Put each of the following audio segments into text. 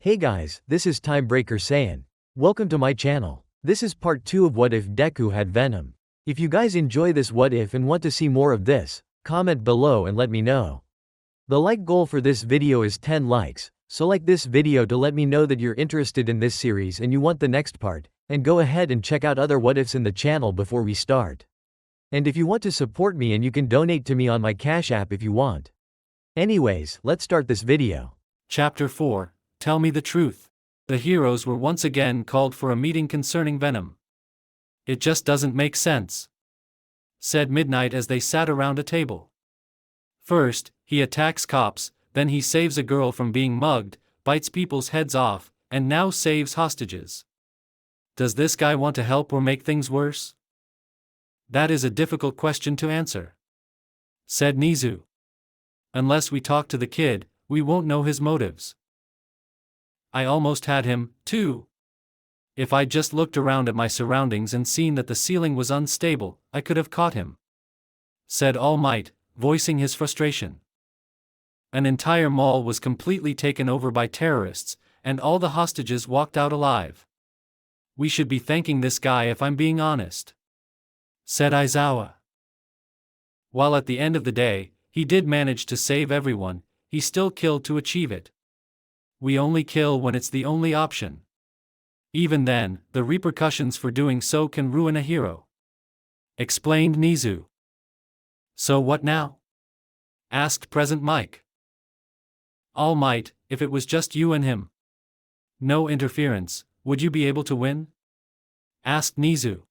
Hey guys, this is Timebreaker Saiyan. Welcome to my channel. This is part 2 of What If Deku Had Venom. If you guys enjoy this what if and want to see more of this, comment below and let me know. The like goal for this video is 10 likes, so like this video to let me know that you're interested in this series and you want the next part, and go ahead and check out other what ifs in the channel before we start. And if you want to support me, and you can donate to me on my Cash App if you want. Anyways, let's start this video. Chapter 4, Tell Me the Truth. The heroes were once again called for a meeting concerning Venom. It just doesn't make sense, said Midnight as they sat around a table. First, he attacks cops, then he saves a girl from being mugged, bites people's heads off, and now saves hostages. Does this guy want to help or make things worse? That is a difficult question to answer, said Nizu. Unless we talk to the kid, we won't know his motives. I almost had him, too. If I'd just looked around at my surroundings and seen that the ceiling was unstable, I could have caught him, said All Might, voicing his frustration. An entire mall was completely taken over by terrorists, and all the hostages walked out alive. We should be thanking this guy if I'm being honest, said Aizawa. While at the end of the day, he did manage to save everyone, he still killed to achieve it. We only kill when it's the only option. Even then, the repercussions for doing so can ruin a hero, explained Nizu. So what now? Asked Present Mike. All Might, if it was just you and him, no interference, would you be able to win? Asked Nizu.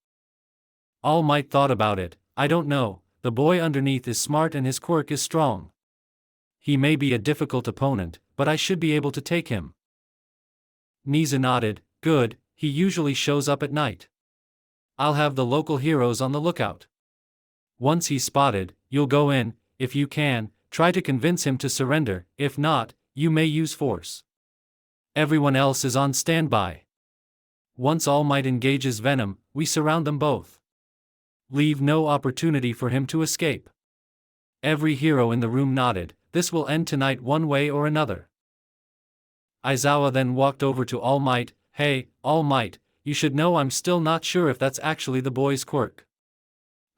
All Might thought about it. I don't know, the boy underneath is smart and his quirk is strong. He may be a difficult opponent, but I should be able to take him. Nizu nodded. Good, he usually shows up at night. I'll have the local heroes on the lookout. Once he's spotted, you'll go in, if you can, try to convince him to surrender, if not, you may use force. Everyone else is on standby. Once All Might engages Venom, we surround them both. Leave no opportunity for him to escape. Every hero in the room nodded. This will end tonight one way or another. Aizawa then walked over to All Might. Hey, All Might, you should know I'm still not sure if that's actually the boy's quirk.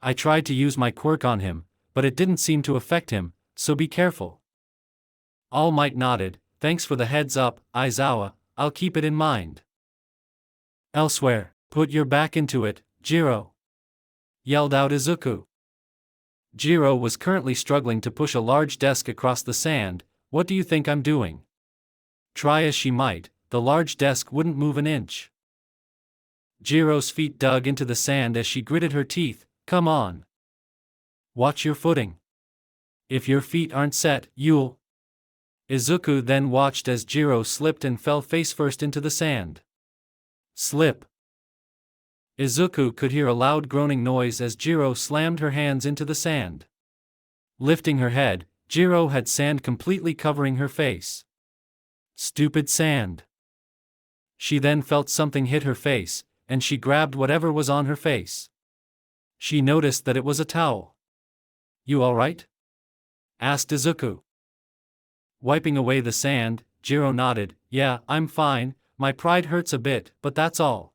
I tried to use my quirk on him, but it didn't seem to affect him, so be careful. All Might nodded. Thanks for the heads up, Aizawa, I'll keep it in mind. Elsewhere, put your back into it, Jiro, yelled out Izuku. Jiro was currently struggling to push a large desk across the sand. What do you think I'm doing? Try as she might, the large desk wouldn't move an inch. Jiro's feet dug into the sand as she gritted her teeth. Come on. Watch your footing. If your feet aren't set, you'll. Izuku then watched as Jiro slipped and fell face first into the sand. Slip. Izuku could hear a loud groaning noise as Jiro slammed her hands into the sand. Lifting her head, Jiro had sand completely covering her face. Stupid sand. She then felt something hit her face, and she grabbed whatever was on her face. She noticed that it was a towel. You alright? Asked Izuku. Wiping away the sand, Jiro nodded. Yeah, I'm fine, my pride hurts a bit, but that's all.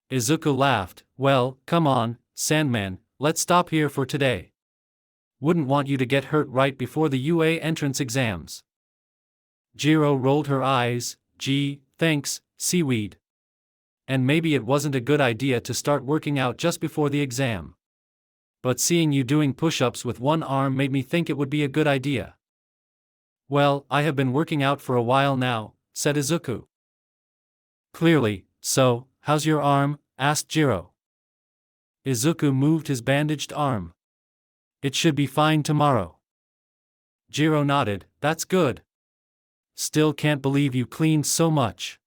Izuku laughed. Well, come on, Sandman, let's stop here for today. Wouldn't want you to get hurt right before the UA entrance exams. Jiro rolled her eyes. Gee, thanks, Seaweed. And maybe it wasn't a good idea to start working out just before the exam. But seeing you doing push-ups with one arm made me think it would be a good idea. Well, I have been working out for a while now, said Izuku. Clearly, so. How's your arm? Asked Jiro. Izuku moved his bandaged arm. It should be fine tomorrow. Jiro nodded. That's good. Still can't believe you cleaned so much.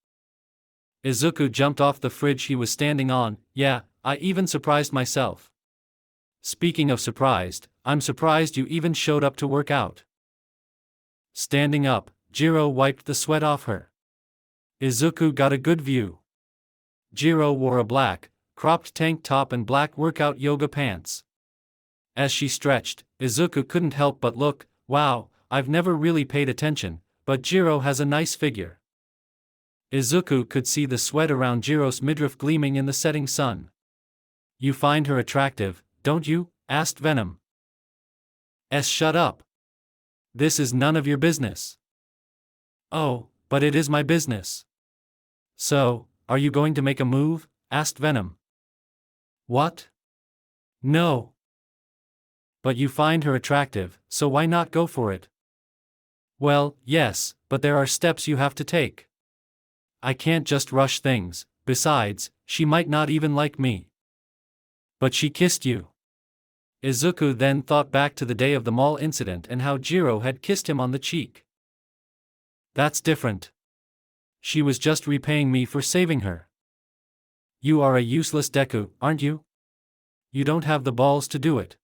Izuku jumped off the fridge he was standing on. Yeah, I even surprised myself. Speaking of surprised, I'm surprised you even showed up to work out. Standing up, Jiro wiped the sweat off her. Izuku got a good view. Jiro wore a black, cropped tank top and black workout yoga pants. As she stretched, Izuku couldn't help but look. Wow, I've never really paid attention, but Jiro has a nice figure. Izuku could see the sweat around Jiro's midriff gleaming in the setting sun. You find her attractive, don't you? Asked Venom. Shut up. This is none of your business. Oh, but it is my business. So, are you going to make a move? Asked Venom. What? No. But you find her attractive, so why not go for it? Well, yes, but there are steps you have to take. I can't just rush things, besides, she might not even like me. But she kissed you. Izuku then thought back to the day of the mall incident and how Jiro had kissed him on the cheek. That's different. She was just repaying me for saving her. You are a useless Deku, aren't you? You don't have the balls to do it.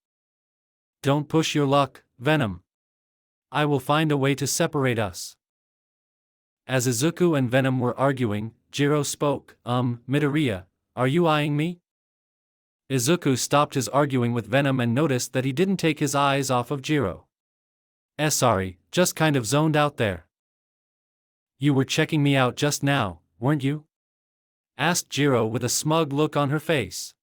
Don't push your luck, Venom. I will find a way to separate us. As Izuku and Venom were arguing, Jiro spoke, Midoriya, are you eyeing me? Izuku stopped his arguing with Venom and noticed that he didn't take his eyes off of Jiro. Sorry, just kind of zoned out there. You were checking me out just now, weren't you? Asked Jiro with a smug look on her face.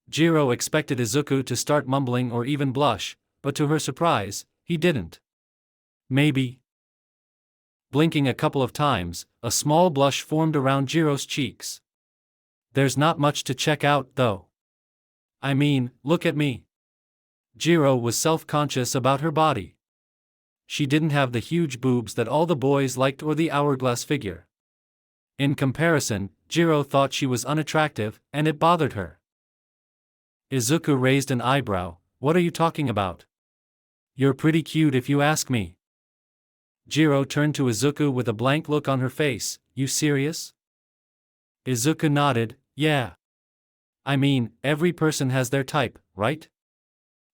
Jiro expected Izuku to start mumbling or even blush, but to her surprise, he didn't. Maybe. Blinking a couple of times, a small blush formed around Jiro's cheeks. There's not much to check out, though. I mean, look at me. Jiro was self-conscious about her body. She didn't have the huge boobs that all the boys liked or the hourglass figure. In comparison, Jiro thought she was unattractive, and it bothered her. Izuku raised an eyebrow. What are you talking about? You're pretty cute if you ask me. Jiro turned to Izuku with a blank look on her face. You serious? Izuku nodded. Yeah. I mean, every person has their type, right?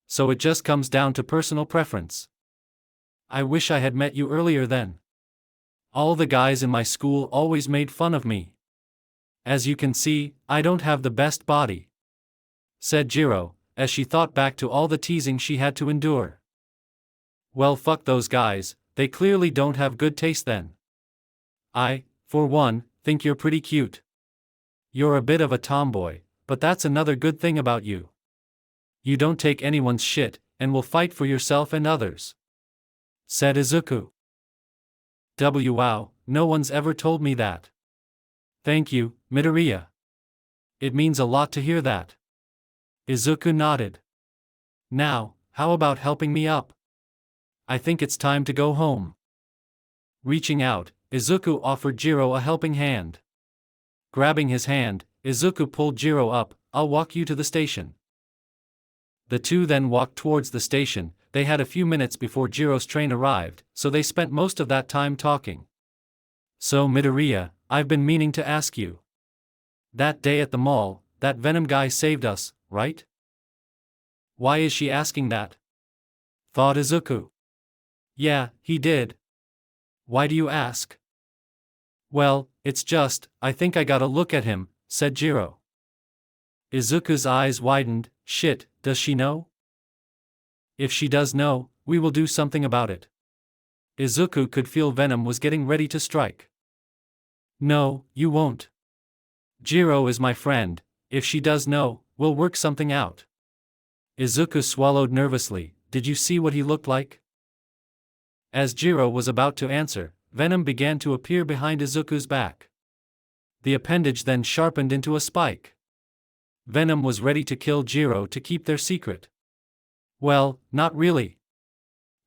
So it just comes down to personal preference. I wish I had met you earlier then. All the guys in my school always made fun of me. As you can see, I don't have the best body, said Jiro, as she thought back to all the teasing she had to endure. Well, fuck those guys, they clearly don't have good taste then. I, for one, think you're pretty cute. You're a bit of a tomboy, but that's another good thing about you. You don't take anyone's shit, and will fight for yourself and others, said Izuku. Wow, no one's ever told me that. Thank you, Midoriya. It means a lot to hear that. Izuku nodded. Now, how about helping me up? I think it's time to go home. Reaching out, Izuku offered Jiro a helping hand. Grabbing his hand, Izuku pulled Jiro up. I'll walk you to the station. The two then walked towards the station. They had a few minutes before Jiro's train arrived, so they spent most of that time talking. So Midoriya, I've been meaning to ask you. That day at the mall, that Venom guy saved us, right? Why is she asking that? Thought Izuku. Yeah, he did. Why do you ask? Well, it's just, I think I gotta look at him, said Jiro. Izuku's eyes widened. Shit, does she know? If she does know, we will do something about it. Izuku could feel Venom was getting ready to strike. No, you won't. Jiro is my friend. If she does know, we'll work something out. Izuku swallowed nervously. Did you see what he looked like? As Jiro was about to answer, Venom began to appear behind Izuku's back. The appendage then sharpened into a spike. Venom was ready to kill Jiro to keep their secret. Well, not really.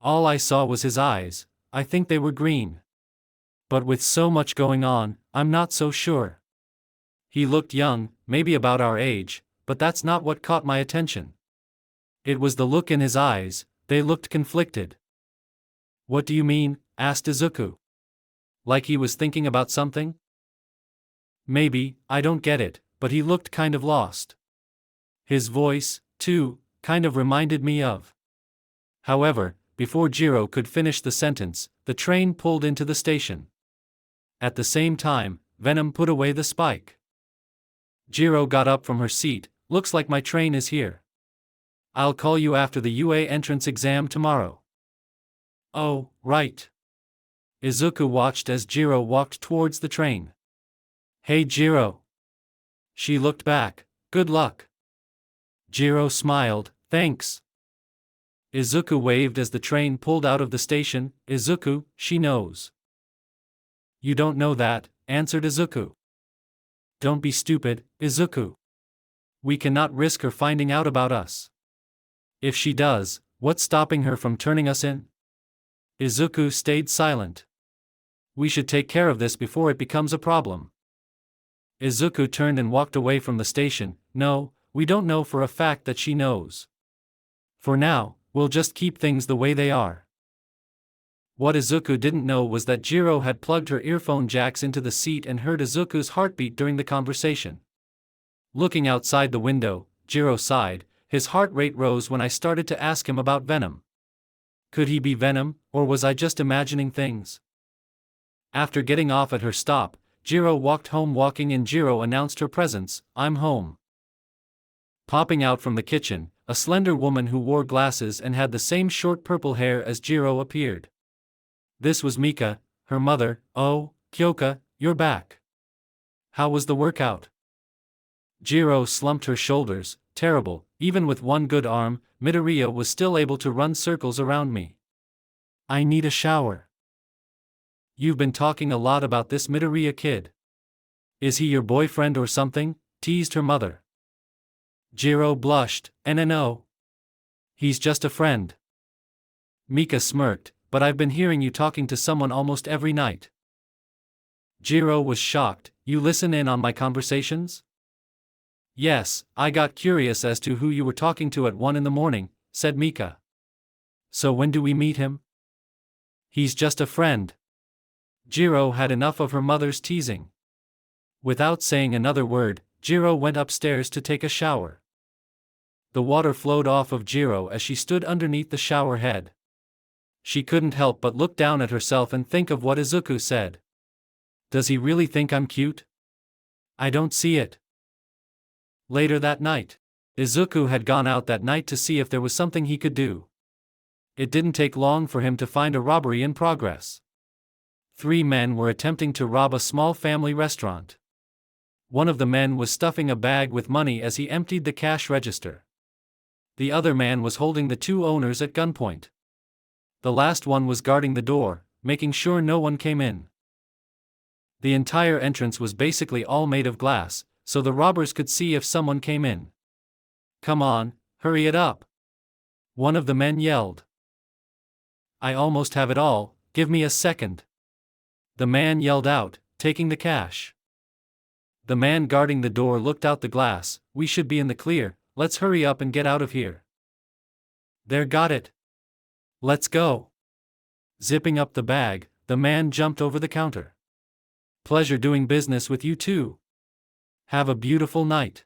All I saw was his eyes. I think they were green. But with so much going on, I'm not so sure. He looked young, maybe about our age, but that's not what caught my attention. It was the look in his eyes. They looked conflicted. What do you mean? Asked Izuku. Like he was thinking about something? Maybe, I don't get it, but he looked kind of lost. His voice, too, kind of reminded me of. However, before Jiro could finish the sentence, the train pulled into the station. At the same time, Venom put away the spike. Jiro got up from her seat. Looks like my train is here. I'll call you after the UA entrance exam tomorrow. Oh, right. Izuku watched as Jiro walked towards the train. "Hey Jiro." She looked back. "Good luck." Jiro smiled, "Thanks." Izuku waved as the train pulled out of the station. "Izuku, she knows." "You don't know that," answered Izuku. "Don't be stupid, Izuku. We cannot risk her finding out about us. If she does, what's stopping her from turning us in?" Izuku stayed silent. "We should take care of this before it becomes a problem." Izuku turned and walked away from the station. "No, we don't know for a fact that she knows. For now, we'll just keep things the way they are." What Izuku didn't know was that Jiro had plugged her earphone jacks into the seat and heard Izuku's heartbeat during the conversation. Looking outside the window, Jiro sighed. "His heart rate rose when I started to ask him about Venom. Could he be Venom, or was I just imagining things?" After getting off at her stop, Jiro walked home. Walking in, Jiro announced her presence. "I'm home." Popping out from the kitchen, a slender woman who wore glasses and had the same short purple hair as Jiro appeared. This was Mika, her mother. "Oh, Kyoka, you're back. How was the workout?" Jiro slumped her shoulders. "Terrible, even with one good arm, Midoriya was still able to run circles around me. I need a shower." "You've been talking a lot about this Midoriya kid. Is he your boyfriend or something?" teased her mother. Jiro blushed. "No. He's just a friend." Mika smirked. "But I've been hearing you talking to someone almost every night." Jiro was shocked. "You listen in on my conversations?" "Yes, I got curious as to who you were talking to at 1 in the morning, said Mika. "So when do we meet him?" "He's just a friend." Jiro had enough of her mother's teasing. Without saying another word, Jiro went upstairs to take a shower. The water flowed off of Jiro as she stood underneath the shower head. She couldn't help but look down at herself and think of what Izuku said. "Does he really think I'm cute? I don't see it." Later that night, Izuku had gone out that night to see if there was something he could do. It didn't take long for him to find a robbery in progress. 3 men were attempting to rob a small family restaurant. One of the men was stuffing a bag with money as he emptied the cash register. The other man was holding the 2 owners at gunpoint. The last one was guarding the door, making sure no one came in. The entire entrance was basically all made of glass, so the robbers could see if someone came in. "Come on, hurry it up," one of the men yelled. "I almost have it all, give me a second," the man yelled out, taking the cash. The man guarding the door looked out the glass. "We should be in the clear, let's hurry up and get out of here." "There, got it. Let's go." Zipping up the bag, the man jumped over the counter. "Pleasure doing business with you too. Have a beautiful night."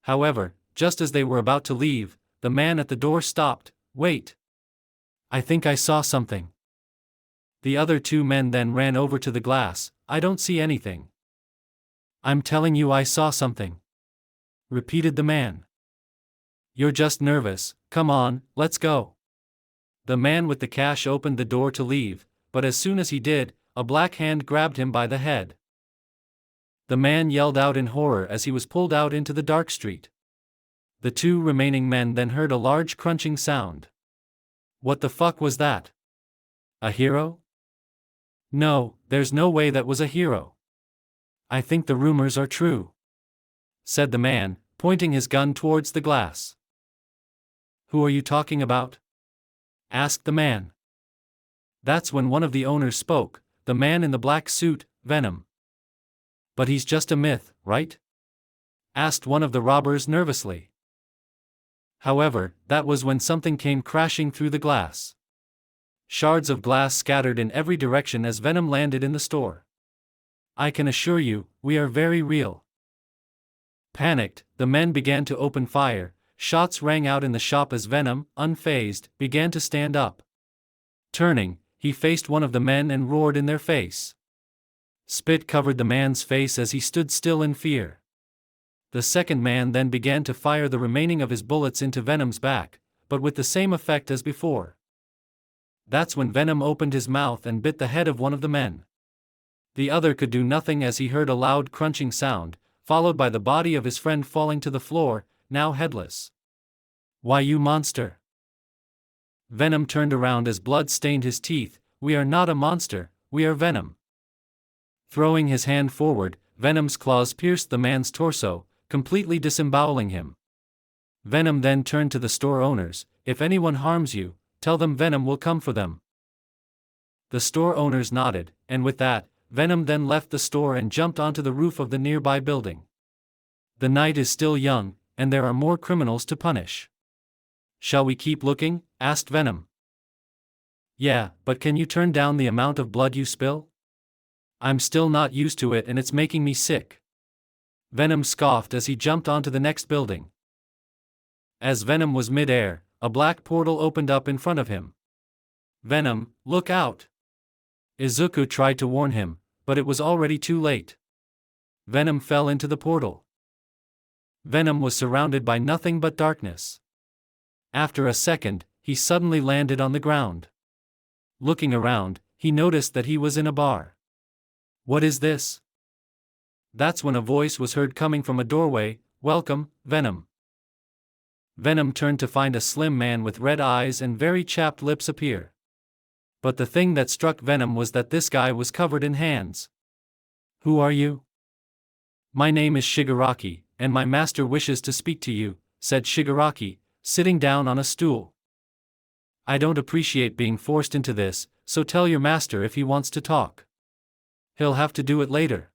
However, just as they were about to leave, the man at the door stopped. "Wait. I think I saw something." The other 2 men then ran over to the glass. "I don't see anything." "I'm telling you I saw something," repeated the man. "You're just nervous, come on, let's go." The man with the cash opened the door to leave, but as soon as he did, a black hand grabbed him by the head. The man yelled out in horror as he was pulled out into the dark street. The 2 remaining men then heard a large crunching sound. What the fuck was that? A hero? No, there's no way that was a hero. I think the rumors are true, said the man, pointing his gun towards the glass. Who are you talking about? Asked the man. That's when one of the owners spoke, the man in the black suit, Venom. But he's just a myth, right? Asked one of the robbers nervously. However, that was when something came crashing through the glass. Shards of glass scattered in every direction as Venom landed in the store. I can assure you, we are very real. Panicked, the men began to open fire. Shots rang out in the shop as Venom, unfazed, began to stand up. Turning, he faced one of the men and roared in their face. Spit covered the man's face as he stood still in fear. The second man then began to fire the remaining of his bullets into Venom's back, but with the same effect as before. That's when Venom opened his mouth and bit the head of one of the men. The other could do nothing as he heard a loud crunching sound, followed by the body of his friend falling to the floor, now headless. "Why, you monster!" Venom turned around as blood stained his teeth. "We are not a monster, we are Venom." Throwing his hand forward, Venom's claws pierced the man's torso, completely disemboweling him. Venom then turned to the store owners. "If anyone harms you, tell them Venom will come for them." The store owners nodded, and with that, Venom then left the store and jumped onto the roof of the nearby building. The night is still young, and there are more criminals to punish. "Shall we keep looking?" asked Venom. "Yeah, but can you turn down the amount of blood you spill? I'm still not used to it and it's making me sick." Venom scoffed as he jumped onto the next building. As Venom was mid-air, a black portal opened up in front of him. "Venom, look out!" Izuku tried to warn him, but it was already too late. Venom fell into the portal. Venom was surrounded by nothing but darkness. After a second, he suddenly landed on the ground. Looking around, he noticed that he was in a bar. "What is this?" That's when a voice was heard coming from a doorway. "Welcome, Venom." Venom turned to find a slim man with red eyes and very chapped lips appear. But the thing that struck Venom was that this guy was covered in hands. "Who are you?" "My name is Shigaraki, and my master wishes to speak to you," said Shigaraki, sitting down on a stool. "I don't appreciate being forced into this, so tell your master if he wants to talk. He'll have to do it later."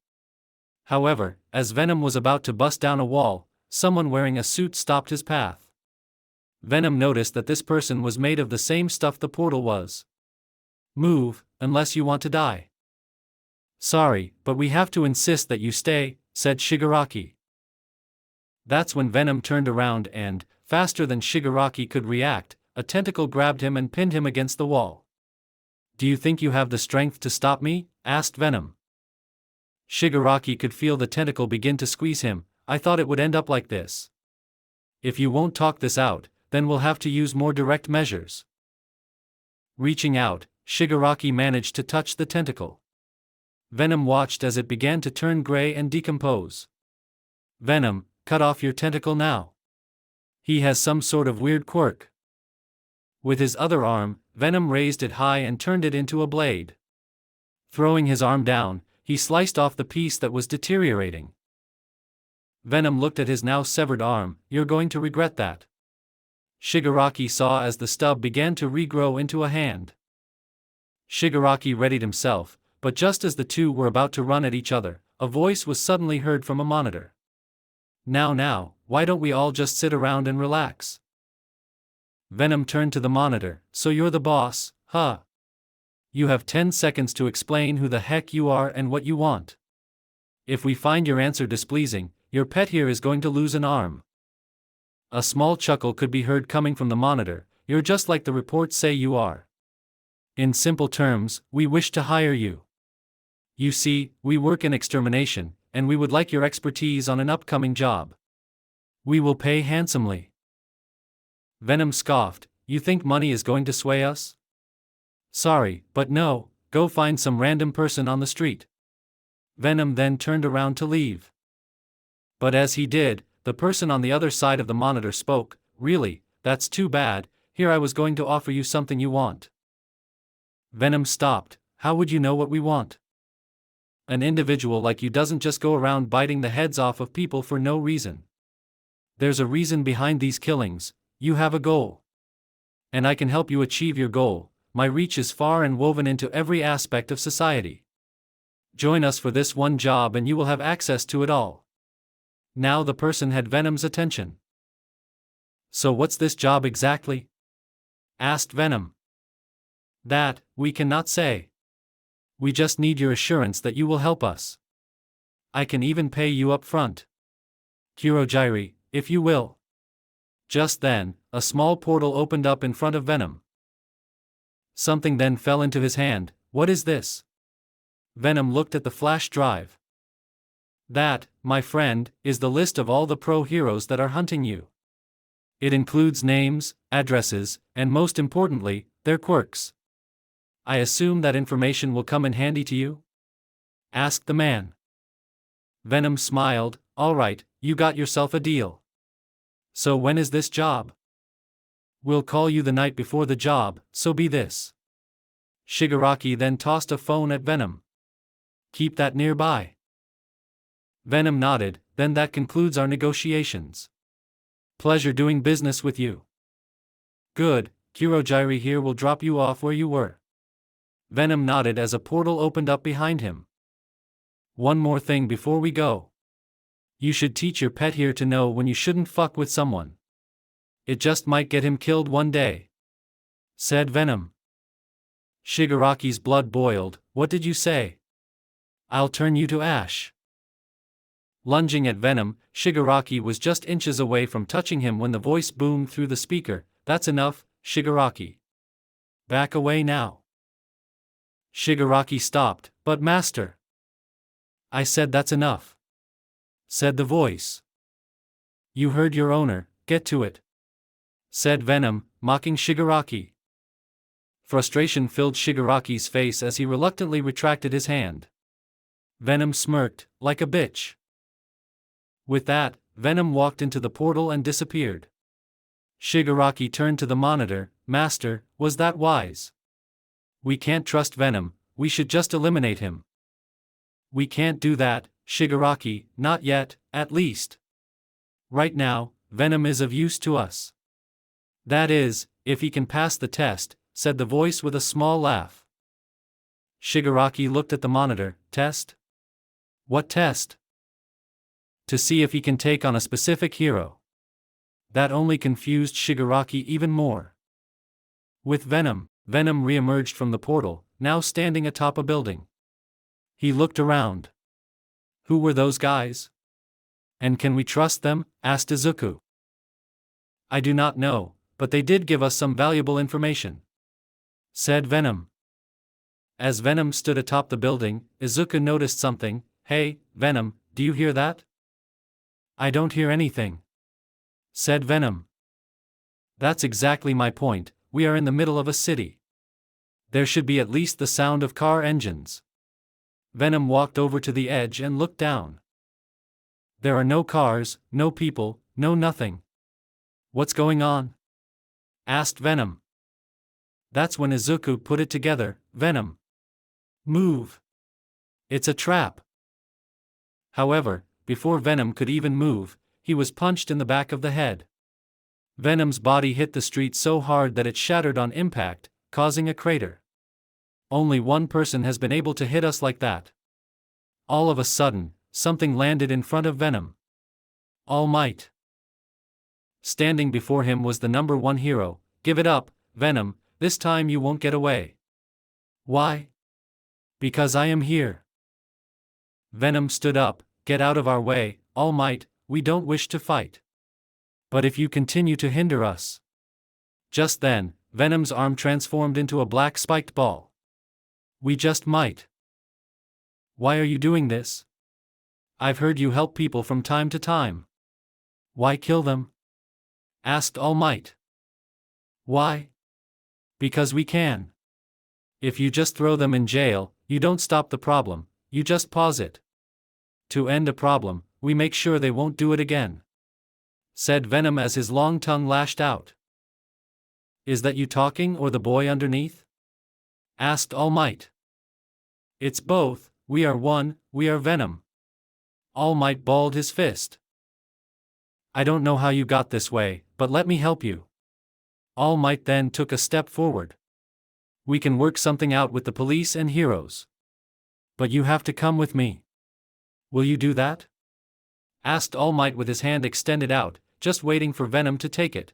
However, as Venom was about to bust down a wall, someone wearing a suit stopped his path. Venom noticed that this person was made of the same stuff the portal was. "Move, unless you want to die." "Sorry, but we have to insist that you stay," said Shigaraki. That's when Venom turned around and, faster than Shigaraki could react, a tentacle grabbed him and pinned him against the wall. "Do you think you have the strength to stop me?" asked Venom. Shigaraki could feel the tentacle begin to squeeze him. "I thought it would end up like this. If you won't talk this out, then we'll have to use more direct measures." Reaching out, Shigaraki managed to touch the tentacle. Venom watched as it began to turn gray and decompose. "Venom, cut off your tentacle now. He has some sort of weird quirk." With his other arm, Venom raised it high and turned it into a blade. Throwing his arm down, he sliced off the piece that was deteriorating. Venom looked at his now severed arm. "You're going to regret that." Shigaraki saw as the stub began to regrow into a hand. Shigaraki readied himself, but just as the two were about to run at each other, a voice was suddenly heard from a monitor. Now, why don't we all just sit around and relax?" Venom turned to the monitor. "So you're the boss, huh? You have 10 seconds to explain who the heck you are and what you want. If we find your answer displeasing, your pet here is going to lose an arm." A small chuckle could be heard coming from the monitor. "You're just like the reports say you are. In simple terms, we wish to hire you. You see, we work in extermination, and we would like your expertise on an upcoming job. We will pay handsomely." Venom scoffed. "You think money is going to sway us? Sorry, but no, go find some random person on the street." Venom then turned around to leave. But as he did, the person on the other side of the monitor spoke. "Really, that's too bad. Here I was going to offer you something you want." Venom stopped. "How would you know what we want? An individual like you doesn't just go around biting the heads off of people for no reason. There's a reason behind these killings. You have a goal. And I can help you achieve your goal. My reach is far and woven into every aspect of society. Join us for this one job and you will have access to it all." Now the person had Venom's attention. "So what's this job exactly?" asked Venom. "That, we cannot say. We just need your assurance that you will help us. I can even pay you up front. Kurogiri, if you will." Just then, a small portal opened up in front of Venom. Something then fell into his hand. "What is this?" Venom looked at the flash drive. "That, my friend, is the list of all the pro heroes that are hunting you. It includes names, addresses, and most importantly, their quirks. I assume that information will come in handy to you? Asked the man. Venom smiled. All right, you got yourself a deal. So when is this job? We'll call you the night before the job, so be this. Shigaraki then tossed a phone at Venom. Keep that nearby. Venom nodded. Then that concludes our negotiations. Pleasure doing business with you. Good, Kurogiri here will drop you off where you were. Venom nodded as a portal opened up behind him. One more thing before we go. You should teach your pet here to know when you shouldn't fuck with someone. It just might get him killed one day. Said Venom. Shigaraki's blood boiled. What did you say? I'll turn you to ash. Lunging at Venom, Shigaraki was just inches away from touching him when the voice boomed through the speaker. That's enough, Shigaraki. Back away now. Shigaraki stopped. But master. I said that's enough. Said the voice. You heard your owner, get to it. Said Venom, mocking Shigaraki. Frustration filled Shigaraki's face as he reluctantly retracted his hand. Venom smirked, like a bitch. With that, Venom walked into the portal and disappeared. Shigaraki turned to the monitor. Master, was that wise? We can't trust Venom, we should just eliminate him. We can't do that, Shigaraki, not yet, at least. Right now, Venom is of use to us. That is, if he can pass the test, said the voice with a small laugh. Shigaraki looked at the monitor. Test? What test? To see if he can take on a specific hero. That only confused Shigaraki even more. With Venom re-emerged from the portal, now standing atop a building. He looked around. Who were those guys? And can we trust them? Asked Izuku. I do not know, but they did give us some valuable information. Said Venom. As Venom stood atop the building, Izuku noticed something. Hey, Venom, do you hear that? I don't hear anything. Said Venom. That's exactly my point, we are in the middle of a city. There should be at least the sound of car engines. Venom walked over to the edge and looked down. There are no cars, no people, no nothing. What's going on? Asked Venom. That's when Izuku put it together. Venom. Move. It's a trap. However, before Venom could even move, he was punched in the back of the head. Venom's body hit the street so hard that it shattered on impact, causing a crater. Only one person has been able to hit us like that. All of a sudden, something landed in front of Venom. All Might. Standing before him was the number one hero. Give it up, Venom, this time you won't get away. Why? Because I am here. Venom stood up. Get out of our way, All Might, we don't wish to fight. But if you continue to hinder us. Just then, Venom's arm transformed into a black spiked ball. We just might. Why are you doing this? I've heard you help people from time to time. Why kill them? Asked All Might. Why? Because we can. If you just throw them in jail, you don't stop the problem, you just pause it. To end a problem, we make sure they won't do it again. Said Venom as his long tongue lashed out. Is that you talking or the boy underneath? Asked All Might. It's both, we are one, we are Venom. All Might balled his fist. I don't know how you got this way, but let me help you. All Might then took a step forward. We can work something out with the police and heroes. But you have to come with me. Will you do that? Asked All Might with his hand extended out, just waiting for Venom to take it.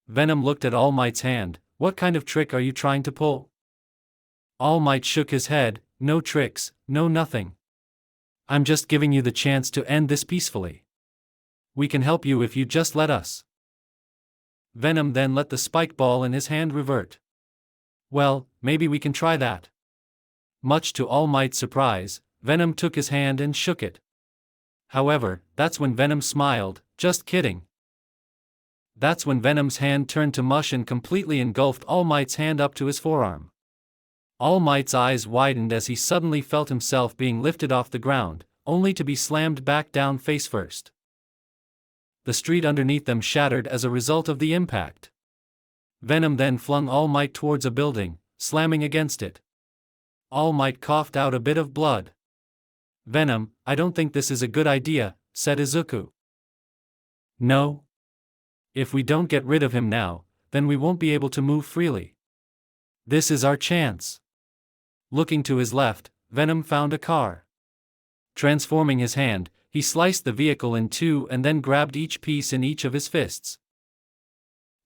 Venom looked at All Might's hand. What kind of trick are you trying to pull? All Might shook his head. No tricks, no nothing. I'm just giving you the chance to end this peacefully. We can help you if you just let us. Venom then let the spike ball in his hand revert. Well, maybe we can try that. Much to All Might's surprise, Venom took his hand and shook it. However, that's when Venom smiled. Just kidding. That's when Venom's hand turned to mush and completely engulfed All Might's hand up to his forearm. All Might's eyes widened as he suddenly felt himself being lifted off the ground, only to be slammed back down face first. The street underneath them shattered as a result of the impact. Venom then flung All Might towards a building, slamming against it. All Might coughed out a bit of blood. "Venom, I don't think this is a good idea," said Izuku. "No? If we don't get rid of him now, then we won't be able to move freely. This is our chance." Looking to his left, Venom found a car. Transforming his hand, he sliced the vehicle in two and then grabbed each piece in each of his fists.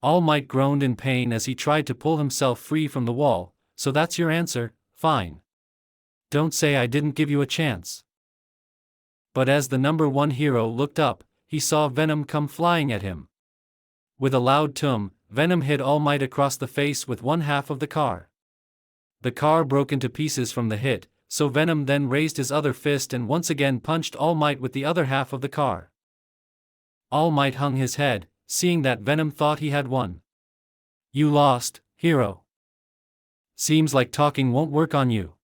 All Might groaned in pain as he tried to pull himself free from the wall. "So that's your answer, fine. Don't say I didn't give you a chance." But as the number one hero looked up, he saw Venom come flying at him. With a loud tum, Venom hit All Might across the face with one half of the car. The car broke into pieces from the hit, so Venom then raised his other fist and once again punched All Might with the other half of the car. All Might hung his head, seeing that Venom thought he had won. "You lost, hero. Seems like talking won't work on you.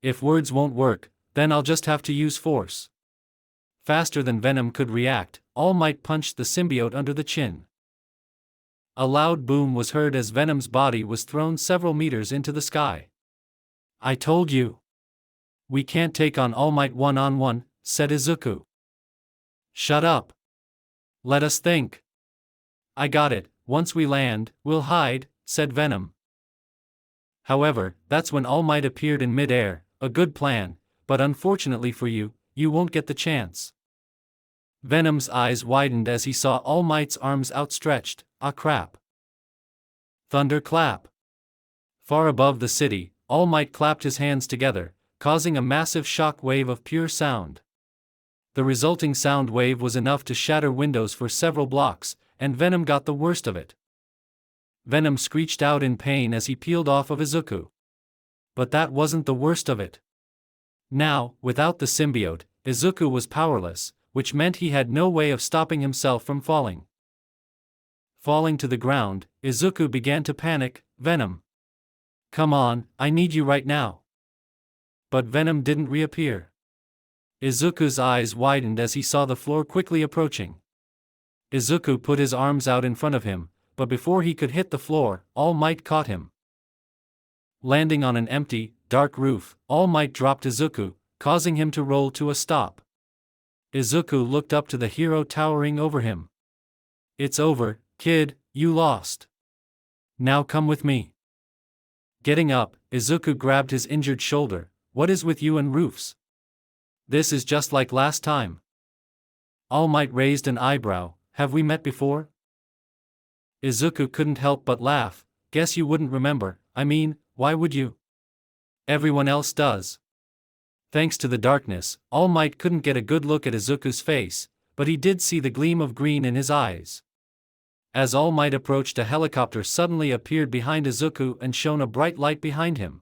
If words won't work, then I'll just have to use force." Faster than Venom could react, All Might punched the symbiote under the chin. A loud boom was heard as Venom's body was thrown several meters into the sky. "I told you. We can't take on All Might one-on-one," said Izuku. "Shut up. Let us think." "I got it, once we land, we'll hide," said Venom. However, that's when All Might appeared in mid-air. "A good plan, but unfortunately for you, you won't get the chance." Venom's eyes widened as he saw All Might's arms outstretched. "Ah crap." Thunderclap. Far above the city, All Might clapped his hands together, causing a massive shock wave of pure sound. The resulting sound wave was enough to shatter windows for several blocks, and Venom got the worst of it. Venom screeched out in pain as he peeled off of Izuku. But that wasn't the worst of it. Now, without the symbiote, Izuku was powerless, which meant he had no way of stopping himself from falling. Falling to the ground, Izuku began to panic. "Venom. Come on, I need you right now." But Venom didn't reappear. Izuku's eyes widened as he saw the floor quickly approaching. Izuku put his arms out in front of him, but before he could hit the floor, All Might caught him. Landing on an empty, dark roof, All Might dropped Izuku, causing him to roll to a stop. Izuku looked up to the hero towering over him. "It's over, kid, you lost. Now come with me." Getting up, Izuku grabbed his injured shoulder. "What is with you and roofs? This is just like last time." All Might raised an eyebrow. "Have we met before?" Izuku couldn't help but laugh. "Guess you wouldn't remember. I mean, why would you? Everyone else does." Thanks to the darkness, All Might couldn't get a good look at Izuku's face, but he did see the gleam of green in his eyes. As All Might approached, a helicopter suddenly appeared behind Izuku and shone a bright light behind him.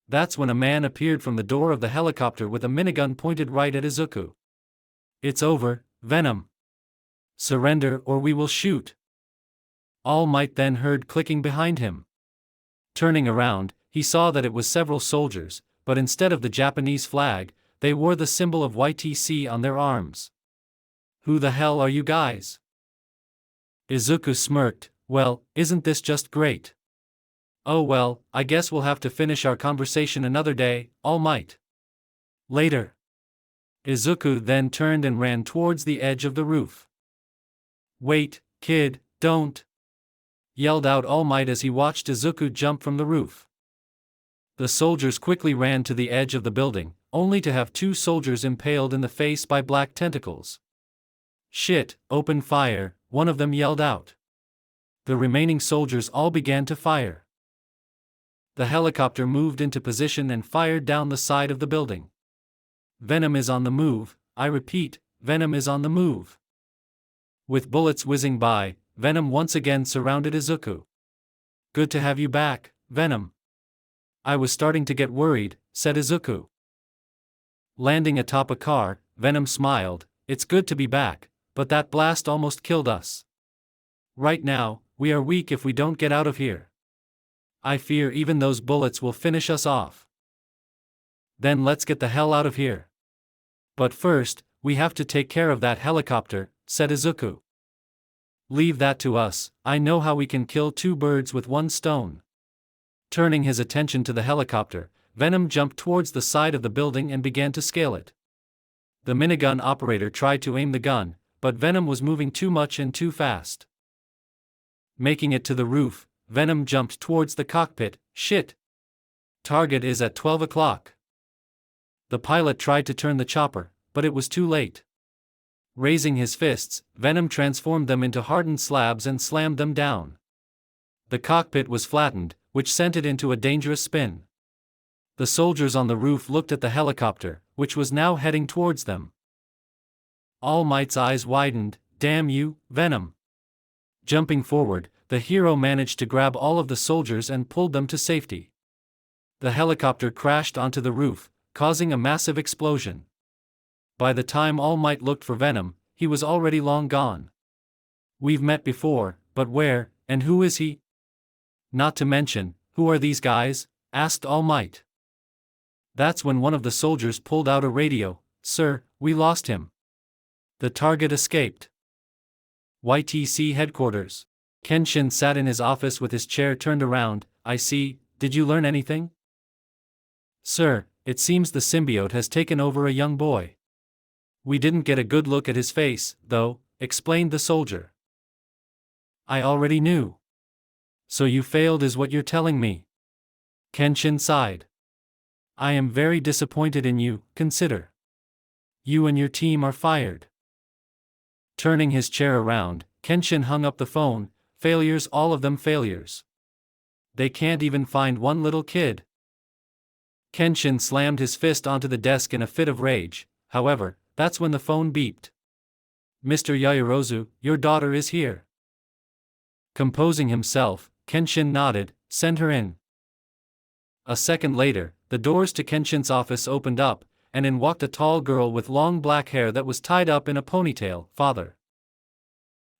That's when a man appeared from the door of the helicopter with a minigun pointed right at Izuku. "It's over, Venom. Surrender or we will shoot." All Might then heard clicking behind him. Turning around, he saw that it was several soldiers, but instead of the Japanese flag, they wore the symbol of YTC on their arms. "Who the hell are you guys?" Izuku smirked. "Well, isn't this just great? Oh well, I guess we'll have to finish our conversation another day, All Might. Later." Izuku then turned and ran towards the edge of the roof. "Wait, kid, don't!" yelled out All Might as he watched Izuku jump from the roof. The soldiers quickly ran to the edge of the building, only to have two soldiers impaled in the face by black tentacles. "Shit, open fire," one of them yelled out. The remaining soldiers all began to fire. The helicopter moved into position and fired down the side of the building. Venom is on the move. I repeat, Venom is on the move. With bullets whizzing by, Venom once again surrounded Izuku. "Good to have you back, Venom." "I was starting to get worried," said Izuku. Landing atop a car, Venom smiled. "It's good to be back, but that blast almost killed us. Right now, we are weak if we don't get out of here." I fear even those bullets will finish us off. Then let's get the hell out of here. But first, we have to take care of that helicopter, said Izuku. Leave that to us, I know how we can kill two birds with one stone. Turning his attention to the helicopter, Venom jumped towards the side of the building and began to scale it. The minigun operator tried to aim the gun, but Venom was moving too much and too fast. Making it to the roof, Venom jumped towards the cockpit. Shit! Target is at 12 o'clock. The pilot tried to turn the chopper, but it was too late. Raising his fists, Venom transformed them into hardened slabs and slammed them down. The cockpit was flattened, which sent it into a dangerous spin. The soldiers on the roof looked at the helicopter, which was now heading towards them. All Might's eyes widened. Damn you, Venom! Jumping forward, the hero managed to grab all of the soldiers and pulled them to safety. The helicopter crashed onto the roof, causing a massive explosion. By the time All Might looked for Venom, he was already long gone. We've met before, but where, and who is he? Not to mention, who are these guys? Asked All Might. That's when one of the soldiers pulled out a radio. Sir, we lost him. The target escaped. YTC headquarters. Kenshin sat in his office with his chair turned around. I see, did you learn anything? Sir, it seems the symbiote has taken over a young boy. We didn't get a good look at his face, though, explained the soldier. I already knew. So you failed is what you're telling me. Kenshin sighed. I am very disappointed in you, consider. You and your team are fired. Turning his chair around, Kenshin hung up the phone. Failures, all of them failures. They can't even find one little kid. Kenshin slammed his fist onto the desk in a fit of rage. However, that's when the phone beeped. Mr. Yaoyorozu, your daughter is here. Composing himself, Kenshin nodded. Send her in. A second later, the doors to Kenshin's office opened up, and in walked a tall girl with long black hair that was tied up in a ponytail. Father.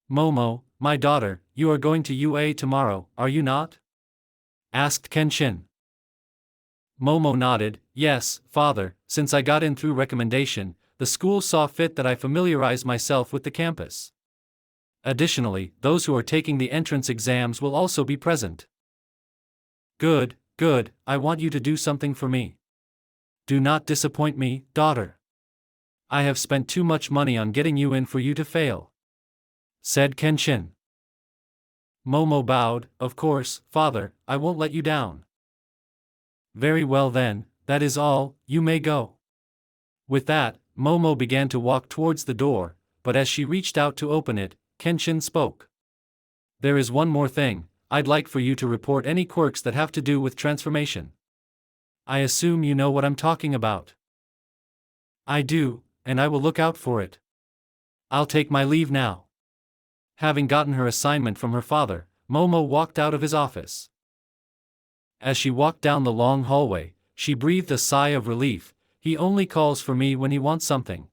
Momo, my daughter, you are going to UA tomorrow, are you not? Asked Kenshin. Momo nodded. Yes, father, since I got in through recommendation, the school saw fit that I familiarize myself with the campus. Additionally, those who are taking the entrance exams will also be present. Good, good, I want you to do something for me. Do not disappoint me, daughter. I have spent too much money on getting you in for you to fail, said Kenshin. Momo bowed. Of course, father, I won't let you down. Very well then, that is all, you may go. With that, Momo began to walk towards the door, but as she reached out to open it, Kenshin spoke. There is one more thing, I'd like for you to report any quirks that have to do with transformation. I assume you know what I'm talking about. I do, and I will look out for it. I'll take my leave now. Having gotten her assignment from her father, Momo walked out of his office. As she walked down the long hallway, she breathed a sigh of relief. He only calls for me when he wants something.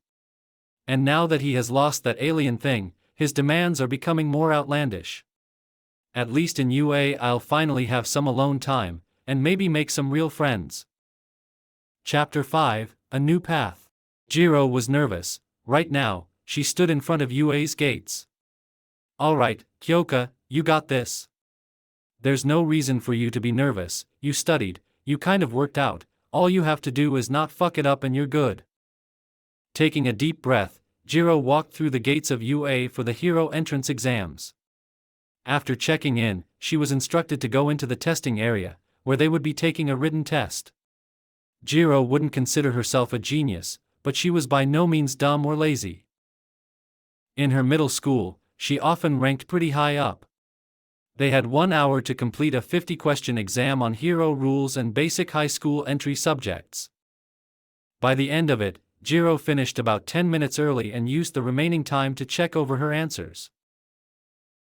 And now that he has lost that alien thing, his demands are becoming more outlandish. At least in UA I'll finally have some alone time, and maybe make some real friends. Chapter 5, A New Path. Jiro was nervous. Right now, she stood in front of UA's gates. Alright, Kyoka, you got this. There's no reason for you to be nervous, you studied, you kind of worked out, all you have to do is not fuck it up and you're good. Taking a deep breath, Jiro walked through the gates of UA for the hero entrance exams. After checking in, she was instructed to go into the testing area, where they would be taking a written test. Jiro wouldn't consider herself a genius, but she was by no means dumb or lazy. In her middle school, she often ranked pretty high up. They had 1 hour to complete a 50-question exam on hero rules and basic high school entry subjects. By the end of it, Jiro finished about 10 minutes early and used the remaining time to check over her answers.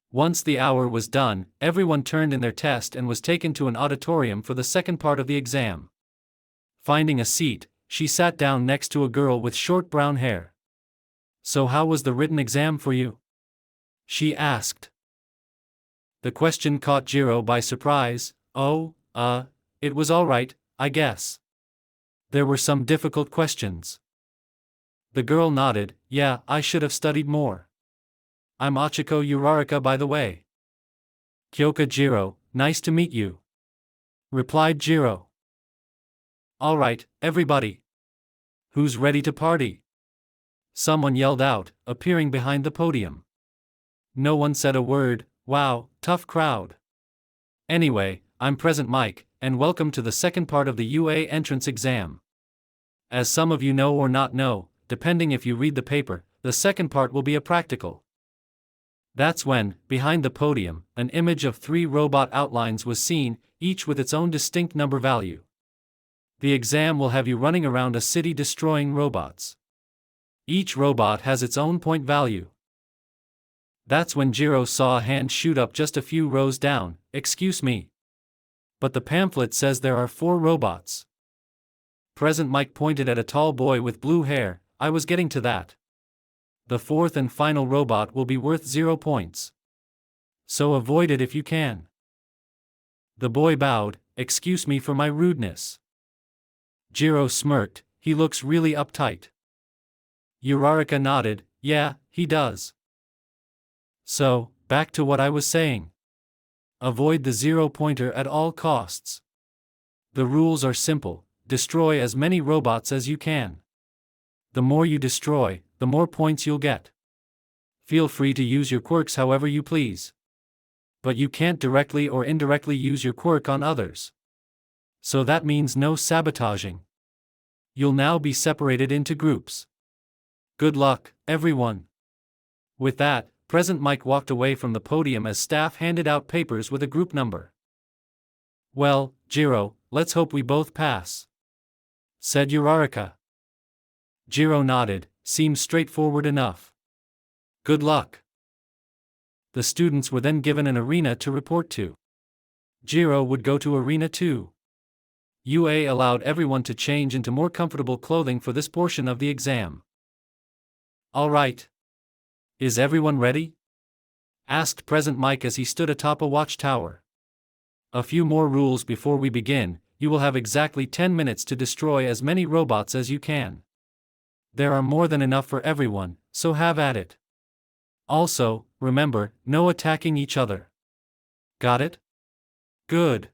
Once the hour was done, everyone turned in their test and was taken to an auditorium for the second part of the exam. Finding a seat, she sat down next to a girl with short brown hair. So how was the written exam for you? She asked. The question caught Jiro by surprise. Oh, It was alright, I guess. There were some difficult questions. The girl nodded. Yeah, I should have studied more. I'm Achiko Uraraka, by the way. Kyoka Jiro, nice to meet you, replied Jiro. Alright, everybody. Who's ready to party? Someone yelled out, appearing behind the podium. No one said a word. Wow, tough crowd. Anyway, I'm Present Mike, and welcome to the second part of the UA entrance exam. As some of you know or not know, depending if you read the paper, the second part will be a practical. That's when, behind the podium, an image of 3 robot outlines was seen, each with its own distinct number value. The exam will have you running around a city destroying robots. Each robot has its own point value. That's when Jiro saw a hand shoot up just a few rows down. Excuse me. But the pamphlet says there are 4 robots. Present Mike pointed at a tall boy with blue hair. I was getting to that. The 4th and final robot will be worth 0 points. So avoid it if you can. The boy bowed. Excuse me for my rudeness. Jiro smirked. He looks really uptight. Uraraka nodded. Yeah, he does. So, back to what I was saying. Avoid the 0-pointer at all costs. The rules are simple. Destroy as many robots as you can. The more you destroy, the more points you'll get. Feel free to use your quirks however you please. But you can't directly or indirectly use your quirk on others. So that means no sabotaging. You'll now be separated into groups. Good luck, everyone. With that, Present Mike walked away from the podium as staff handed out papers with a group number. Well, Jiro, let's hope we both pass, said Uraraka. Jiro nodded. Seems straightforward enough. Good luck. The students were then given an arena to report to. Jiro would go to Arena 2. UA allowed everyone to change into more comfortable clothing for this portion of the exam. Alright. Is everyone ready? Asked Present Mike as he stood atop a watchtower. A few more rules before we begin. You will have exactly 10 minutes to destroy as many robots as you can. There are more than enough for everyone, so have at it. Also, remember, no attacking each other. Got it? Good.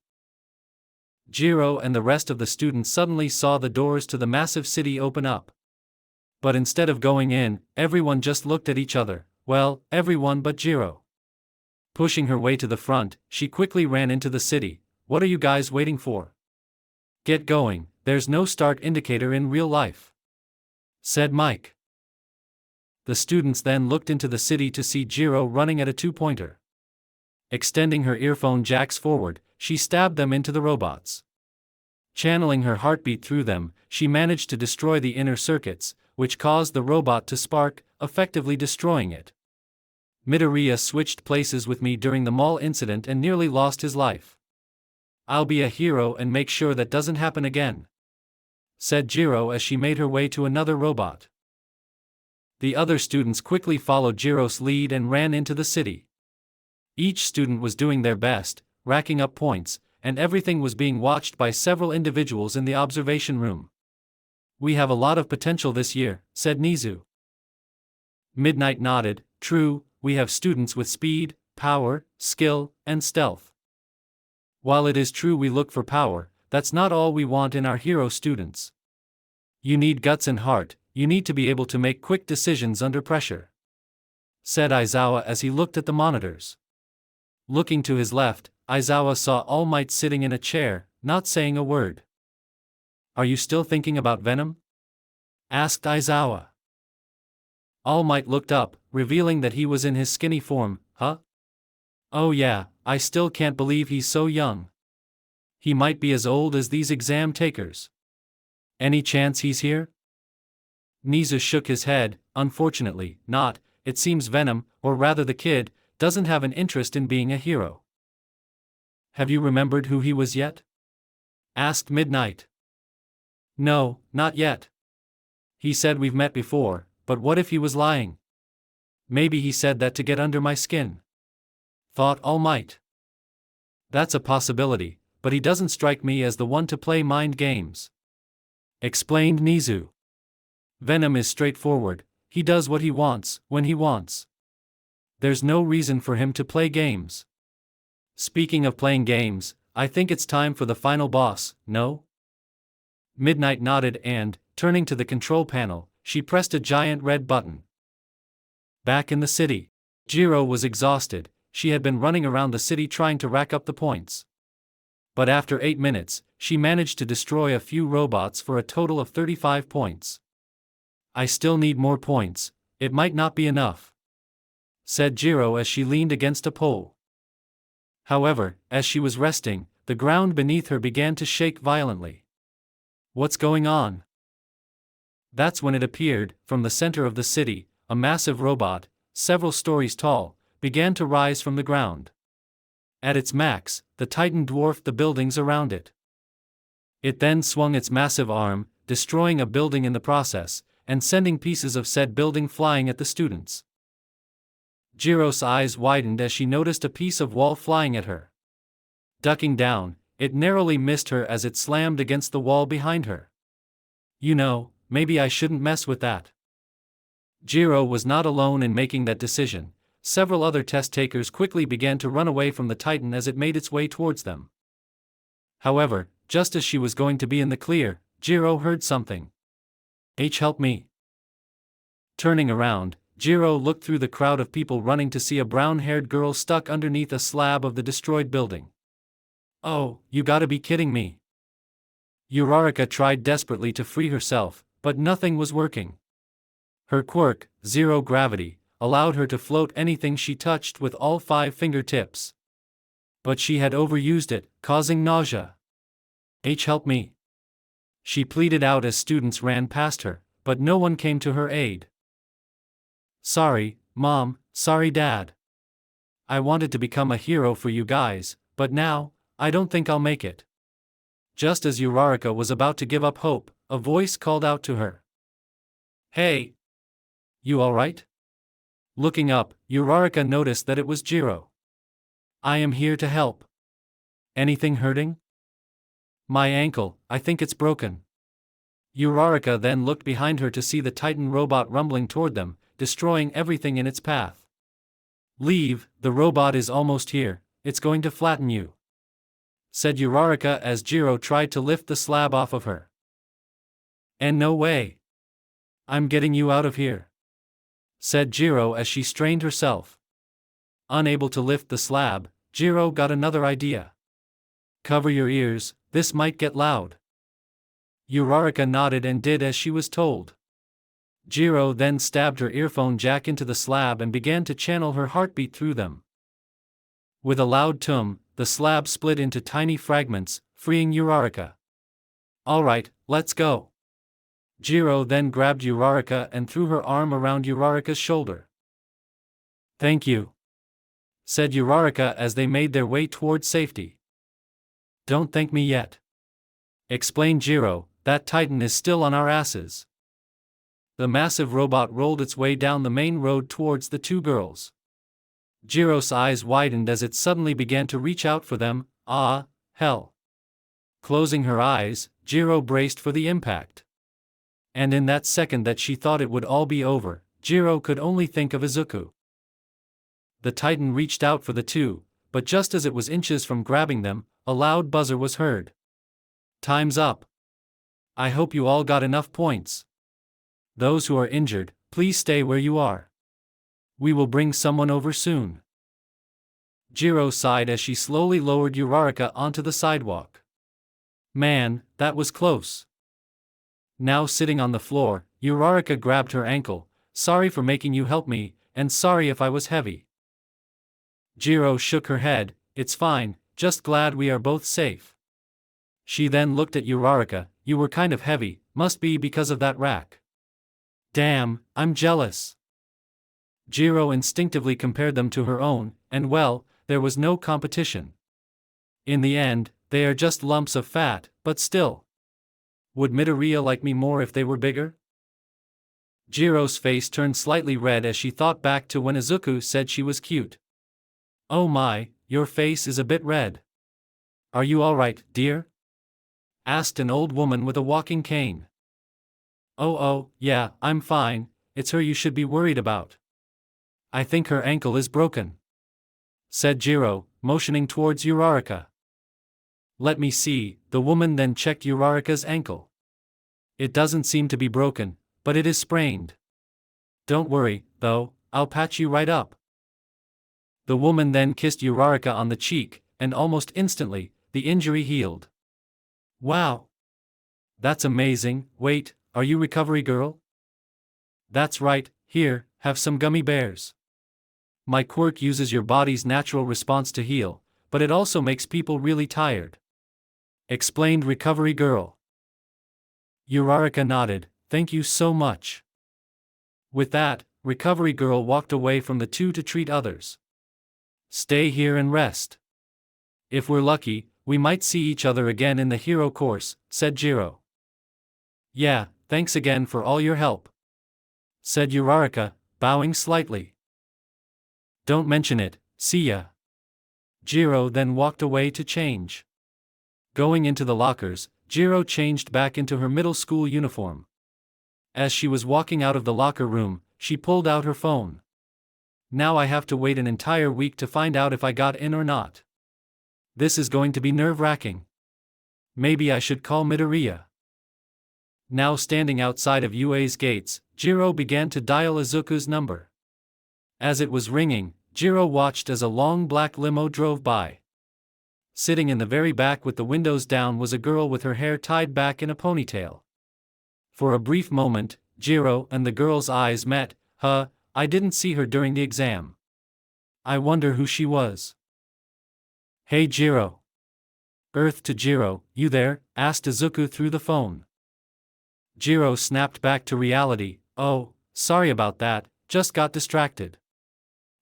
Jiro and the rest of the students suddenly saw the doors to the massive city open up. But instead of going in, everyone just looked at each other. Well, everyone but Jiro. Pushing her way to the front, she quickly ran into the city. What are you guys waiting for? Get going, there's no start indicator in real life, said Mike. The students then looked into the city to see Jiro running at a 2-pointer. Extending her earphone jacks forward, she stabbed them into the robots. Channeling her heartbeat through them, she managed to destroy the inner circuits, which caused the robot to spark, effectively destroying it. Midoriya switched places with me during the mall incident and nearly lost his life. I'll be a hero and make sure that doesn't happen again, said Jiro as she made her way to another robot. The other students quickly followed Jiro's lead and ran into the city. Each student was doing their best, racking up points, and everything was being watched by several individuals in the observation room. We have a lot of potential this year, said Nizu. Midnight nodded. True, we have students with speed, power, skill, and stealth. While it is true we look for power, that's not all we want in our hero students. You need guts and heart. You need to be able to make quick decisions under pressure, said Aizawa as he looked at the monitors. Looking to his left, Aizawa saw All Might sitting in a chair, not saying a word. Are you still thinking about Venom? Asked Aizawa. All Might looked up, revealing that he was in his skinny form. Huh? Oh yeah, I still can't believe he's so young. He might be as old as these exam takers. Any chance he's here? Nizu shook his head. Unfortunately, not. It seems Venom, or rather the kid, doesn't have an interest in being a hero. Have you remembered who he was yet? Asked Midnight. No, not yet. He said we've met before, but what if he was lying? Maybe he said that to get under my skin, thought All Might. That's a possibility, but he doesn't strike me as the one to play mind games," explained Nizu. "Venom is straightforward, he does what he wants, when he wants. There's no reason for him to play games. Speaking of playing games, I think it's time for the final boss, no?" Midnight nodded and, turning to the control panel, she pressed a giant red button. Back in the city, Jiro was exhausted. She had been running around the city trying to rack up the points. But after 8 minutes, she managed to destroy a few robots for a total of 35 points. "I still need more points, it might not be enough," said Jiro as she leaned against a pole. However, as she was resting, the ground beneath her began to shake violently. "What's going on?" That's when it appeared, from the center of the city, a massive robot, several stories tall, began to rise from the ground. At its max, the Titan dwarfed the buildings around it. It then swung its massive arm, destroying a building in the process, and sending pieces of said building flying at the students. Jiro's eyes widened as she noticed a piece of wall flying at her. Ducking down, it narrowly missed her as it slammed against the wall behind her. "You know, maybe I shouldn't mess with that." Jiro was not alone in making that decision. Several other test takers quickly began to run away from the Titan as it made its way towards them. However, just as she was going to be in the clear, Jiro heard something. Help me." Turning around, Jiro looked through the crowd of people running to see a brown-haired girl stuck underneath a slab of the destroyed building. "Oh, you gotta be kidding me." Uraraka tried desperately to free herself, but nothing was working. Her quirk, zero gravity, allowed her to float anything she touched with all 5 fingertips. But she had overused it, causing nausea. Help me." She pleaded out as students ran past her, but no one came to her aid. "Sorry, Mom, sorry Dad. I wanted to become a hero for you guys, but now, I don't think I'll make it." Just as Uraraka was about to give up hope, a voice called out to her. "Hey! You alright?" Looking up, Uraraka noticed that it was Jiro. "I am here to help. Anything hurting?" "My ankle, I think it's broken." Uraraka then looked behind her to see the Titan robot rumbling toward them, destroying everything in its path. "Leave, the robot is almost here, it's going to flatten you," said Uraraka as Jiro tried to lift the slab off of her. "And no way. I'm getting you out of here," said Jiro as she strained herself. Unable to lift the slab, Jiro got another idea. "Cover your ears, this might get loud." Uraraka nodded and did as she was told. Jiro then stabbed her earphone jack into the slab and began to channel her heartbeat through them. With a loud tum, the slab split into tiny fragments, freeing Uraraka. "Alright, let's go." Jiro then grabbed Uraraka and threw her arm around Uraraka's shoulder. "Thank you," said Uraraka as they made their way toward safety. "Don't thank me yet," explained Jiro, "that Titan is still on our asses." The massive robot rolled its way down the main road towards the 2 girls. Jiro's eyes widened as it suddenly began to reach out for them. Ah, hell. Closing her eyes, Jiro braced for the impact. And in that second that she thought it would all be over, Jiro could only think of Izuku. The Titan reached out for the 2, but just as it was inches from grabbing them, a loud buzzer was heard. "Time's up. I hope you all got enough points. Those who are injured, please stay where you are. We will bring someone over soon." Jiro sighed as she slowly lowered Uraraka onto the sidewalk. Man, that was close. Now sitting on the floor, Uraraka grabbed her ankle. "Sorry for making you help me, and sorry if I was heavy." Jiro shook her head. "It's fine, just glad we are both safe." She then looked at Uraraka. "You were kind of heavy, must be because of that rack." "Damn, I'm jealous." Jiro instinctively compared them to her own, and well, there was no competition. In the end, they are just lumps of fat, but still. Would Midoriya like me more if they were bigger? Jiro's face turned slightly red as she thought back to when Izuku said she was cute. "Oh my, your face is a bit red." Are you all right, dear? Asked an old woman with a walking cane. Oh, yeah, I'm fine. It's her you should be worried about. I think her ankle is broken, said Jiro, motioning towards Uraraka. Let me see. The woman then checked Uraraka's ankle. It doesn't seem to be broken, but it is sprained. Don't worry, though, I'll patch you right up. The woman then kissed Uraraka on the cheek, and almost instantly, the injury healed. Wow! That's amazing. Wait, are you recovery girl? That's right, here, have some gummy bears. My quirk uses your body's natural response to heal, but it also makes people really tired. Explained recovery girl. Uraraka nodded, thank you so much. With that, recovery girl walked away from the two to treat others. Stay here and rest. If we're lucky, we might see each other again in the hero course, said Jiro. Yeah, thanks again for all your help, said Uraraka, bowing slightly. Don't mention it, see ya. Jiro then walked away to change. Going into the lockers, Jiro changed back into her middle school uniform. As she was walking out of the locker room, she pulled out her phone. Now I have to wait an entire week to find out if I got in or not. This is going to be nerve-wracking. Maybe I should call Midoriya. Now standing outside of UA's gates, Jiro began to dial Izuku's number. As it was ringing, Jiro watched as a long black limo drove by. Sitting in the very back with the windows down was a girl with her hair tied back in a ponytail. For a brief moment, Jiro and the girl's eyes met. I didn't see her during the exam. I wonder who she was. Hey Jiro. Earth to Jiro, you there? Asked Izuku through the phone. Jiro snapped back to reality. Oh, sorry about that, just got distracted.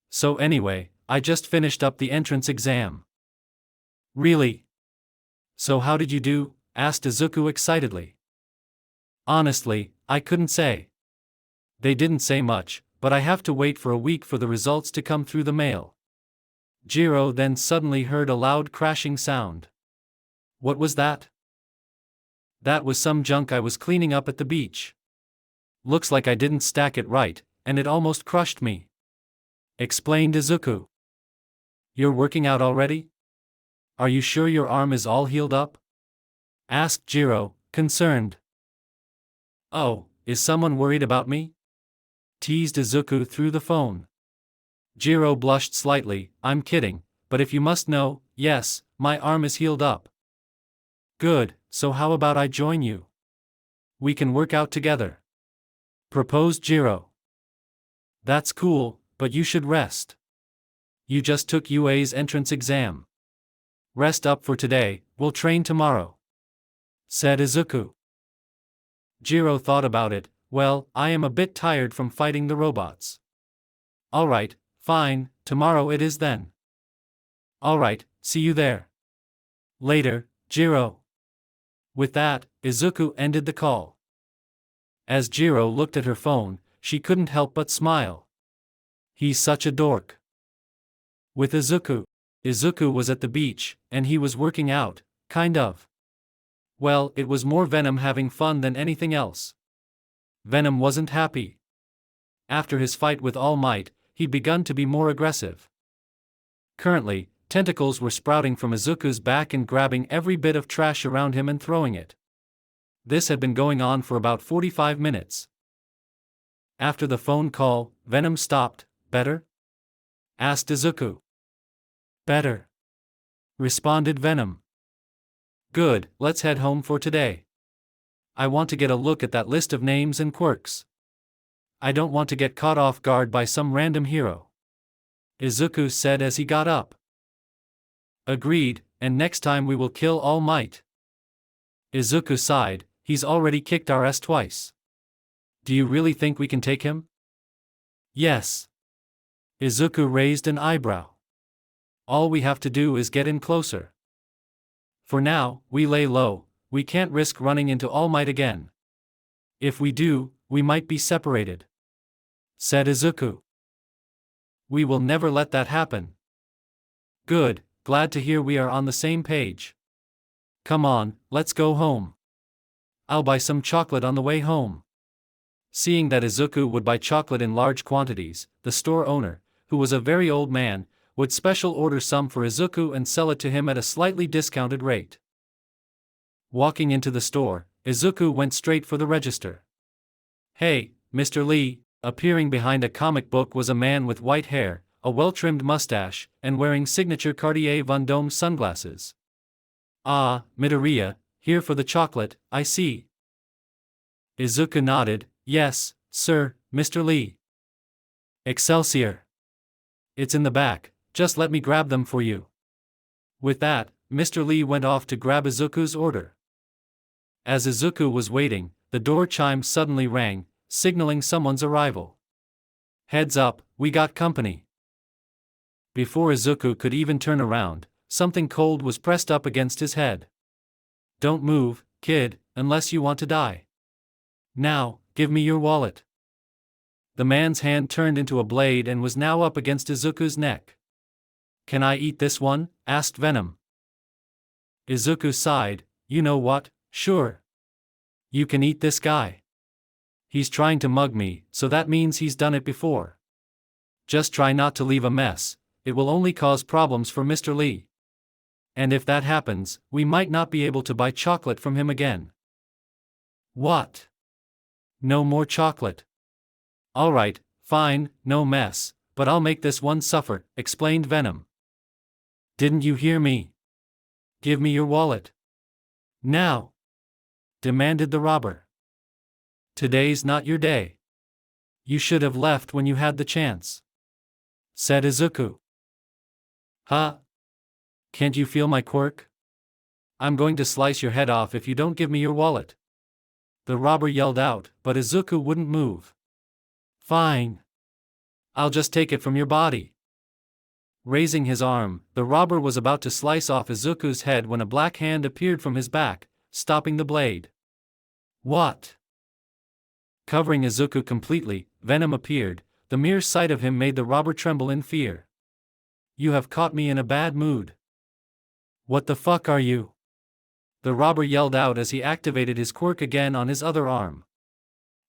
So anyway, I just finished up the entrance exam. Really? So how did you do? Asked Izuku excitedly. Honestly, I couldn't say. They didn't say much, but I have to wait for a week for the results to come through the mail. Jiro then suddenly heard a loud crashing sound. What was that? That was some junk I was cleaning up at the beach. Looks like I didn't stack it right, and it almost crushed me. Explained Izuku. You're working out already? Are you sure your arm is all healed up? Asked Jiro, concerned. Oh, is someone worried about me? Teased Izuku through the phone. Jiro blushed slightly. I'm kidding, but if you must know, yes, my arm is healed up. Good, so how about I join you? We can work out together. Proposed Jiro. That's cool, but you should rest. You just took UA's entrance exam. Rest up for today, we'll train tomorrow. Said Izuku. Jiro thought about it. Well, I am a bit tired from fighting the robots. Alright, fine, tomorrow it is then. Alright, see you there. Later, Jiro. With that, Izuku ended the call. As Jiro looked at her phone, she couldn't help but smile. He's such a dork. With Izuku. Izuku was at the beach, and he was working out, kind of. Well, it was more Venom having fun than anything else. Venom wasn't happy. After his fight with All Might, he'd begun to be more aggressive. Currently, tentacles were sprouting from Izuku's back and grabbing every bit of trash around him and throwing it. This had been going on for about 45 minutes. After the phone call, Venom stopped. Better? Asked Izuku. Better. Responded Venom. Good, let's head home for today. I want to get a look at that list of names and quirks. I don't want to get caught off guard by some random hero. Izuku said as he got up. Agreed, and next time we will kill All Might. Izuku sighed, he's already kicked our ass twice. Do you really think we can take him? Yes. Izuku raised an eyebrow. All we have to do is get in closer. For now, we lay low, we can't risk running into All Might again. If we do, we might be separated. Said Izuku. We will never let that happen. Good, glad to hear we are on the same page. Come on, let's go home. I'll buy some chocolate on the way home. Seeing that Izuku would buy chocolate in large quantities, the store owner, who was a very old man, would special order some for Izuku and sell it to him at a slightly discounted rate. Walking into the store, Izuku went straight for the register. "Hey, Mr. Lee." Appearing behind a comic book was a man with white hair, a well-trimmed mustache, and wearing signature Cartier Vendôme sunglasses. "Ah, Midoriya, here for the chocolate, I see." Izuku nodded. "Yes, sir, Mr. Lee." "Excelsior! It's in the back, just let me grab them for you." With that, Mr. Lee went off to grab Izuku's order. As Izuku was waiting, the door chime suddenly rang, signaling someone's arrival. "Heads up, we got company." Before Izuku could even turn around, something cold was pressed up against his head. "Don't move, kid, unless you want to die. Now, give me your wallet." The man's hand turned into a blade and was now up against Izuku's neck. "Can I eat this one?" asked Venom. Izuku sighed. "You know what, sure. You can eat this guy. He's trying to mug me, so that means he's done it before. Just try not to leave a mess, it will only cause problems for Mr. Lee. And if that happens, we might not be able to buy chocolate from him again." "What? No more chocolate? Alright, fine, no mess, but I'll make this one suffer," explained Venom. "Didn't you hear me? Give me your wallet. Now!" demanded the robber. "Today's not your day. You should have left when you had the chance," said Izuku. "Huh? Can't you feel my quirk? I'm going to slice your head off if you don't give me your wallet." The robber yelled out, but Izuku wouldn't move. "Fine. I'll just take it from your body." Raising his arm, the robber was about to slice off Izuku's head when a black hand appeared from his back, stopping the blade. "What?" Covering Izuku completely, Venom appeared. The mere sight of him made the robber tremble in fear. "You have caught me in a bad mood." "What the fuck are you?" the robber yelled out as he activated his quirk again on his other arm.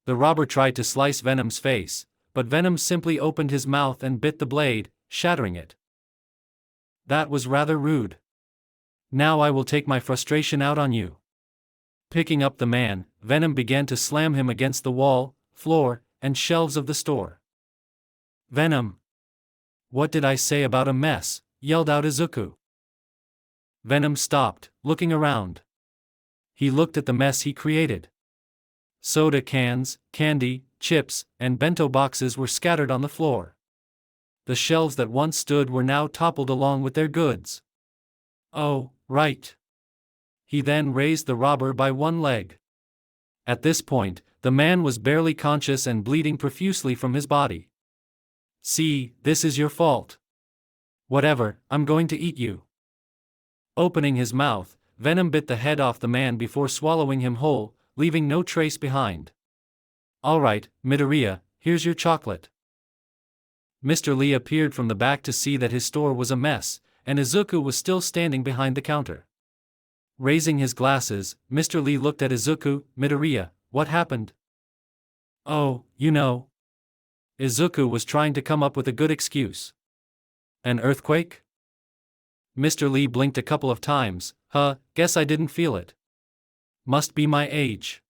The robber tried to slice Venom's face, but Venom simply opened his mouth and bit the blade, shattering it. "That was rather rude. Now I will take my frustration out on you." Picking up the man, Venom began to slam him against the wall, floor, and shelves of the store. "Venom! What did I say about a mess?" yelled out Izuku. Venom stopped, looking around. He looked at the mess he created. Soda cans, candy, chips, and bento boxes were scattered on the floor. The shelves that once stood were now toppled along with their goods. "Oh, right." He then raised the robber by one leg. At this point, the man was barely conscious and bleeding profusely from his body. "See, this is your fault. Whatever, I'm going to eat you." Opening his mouth, Venom bit the head off the man before swallowing him whole, leaving no trace behind. "Alright, Midoriya, here's your chocolate." Mr. Lee appeared from the back to see that his store was a mess, and Izuku was still standing behind the counter. Raising his glasses, Mr. Lee looked at Izuku. "Midoriya, what happened?" "Oh, you know." Izuku was trying to come up with a good excuse. "An earthquake?" Mr. Lee blinked a couple of times. Guess I didn't feel it. Must be my age."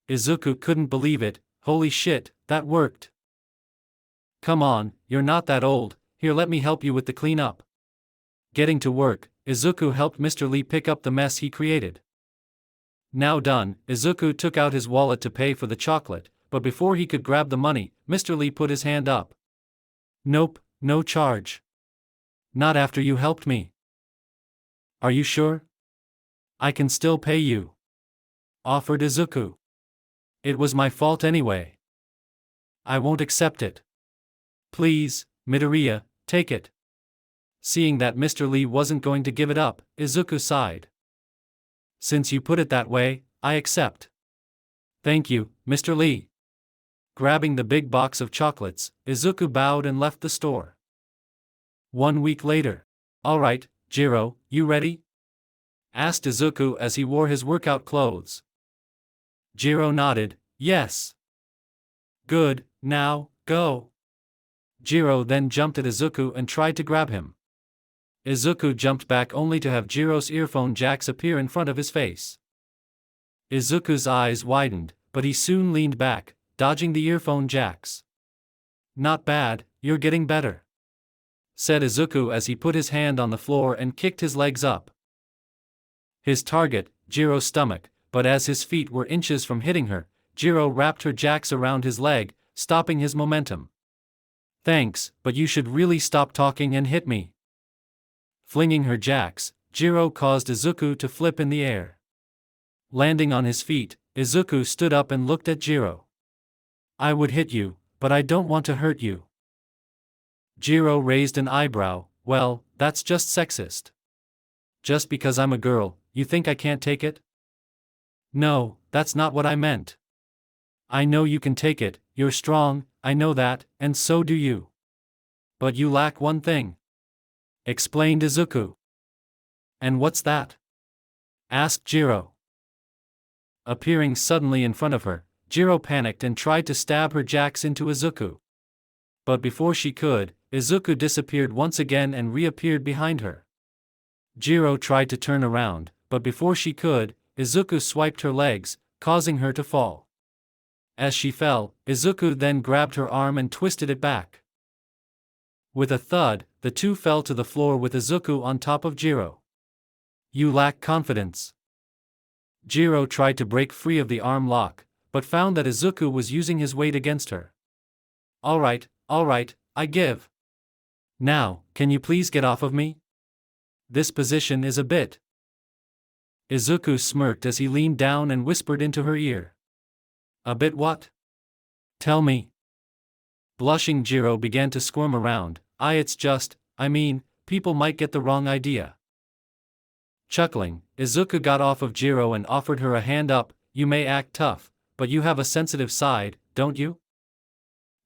Izuku couldn't believe it. "Holy shit, that worked." "Come on, you're not that old, here let me help you with the cleanup." Getting to work, Izuku helped Mr. Lee pick up the mess he created. Now done, Izuku took out his wallet to pay for the chocolate, but before he could grab the money, Mr. Lee put his hand up. "Nope, no charge. Not after you helped me." "Are you sure? I can still pay you," offered Izuku. "It was my fault anyway." "I won't accept it. Please, Midoriya, take it." Seeing that Mr. Lee wasn't going to give it up, Izuku sighed. "Since you put it that way, I accept. Thank you, Mr. Lee." Grabbing the big box of chocolates, Izuku bowed and left the store. 1 week later. "Alright, Jiro, you ready?" asked Izuku as he wore his workout clothes. Jiro nodded, yes. Good, now, go. Jiro then jumped at Izuku and tried to grab him. Izuku jumped back only to have Jiro's earphone jacks appear in front of his face. Izuku's eyes widened, but he soon leaned back, dodging the earphone jacks. Not bad, you're getting better, said Izuku as he put his hand on the floor and kicked his legs up. His target, Jiro's stomach, but as his feet were inches from hitting her, Jiro wrapped her jacks around his leg, stopping his momentum. Thanks, but you should really stop talking and hit me. Flinging her jacks, Jiro caused Izuku to flip in the air. Landing on his feet, Izuku stood up and looked at Jiro. I would hit you, but I don't want to hurt you. Jiro raised an eyebrow. Well, that's just sexist. Just because I'm a girl, you think I can't take it? No, that's not what I meant. I know you can take it, you're strong, I know that, and so do you. But you lack one thing, explained Izuku. And what's that? Asked Jiro. Appearing suddenly in front of her, Jiro panicked and tried to stab her jacks into Izuku. But before she could, Izuku disappeared once again and reappeared behind her. Jiro tried to turn around, but before she could, Izuku swiped her legs, causing her to fall. As she fell, Izuku then grabbed her arm and twisted it back. With a thud, the two fell to the floor with Izuku on top of Jiro. You lack confidence. Jiro tried to break free of the arm lock, but found that Izuku was using his weight against her. Alright, I give. Now, can you please get off of me? This position is a bit. Izuku smirked as he leaned down and whispered into her ear. A bit what? Tell me. Blushing, Jiro began to squirm around. It's just, people might get the wrong idea. Chuckling, Izuku got off of Jiro and offered her a hand up. You may act tough, but you have a sensitive side, don't you?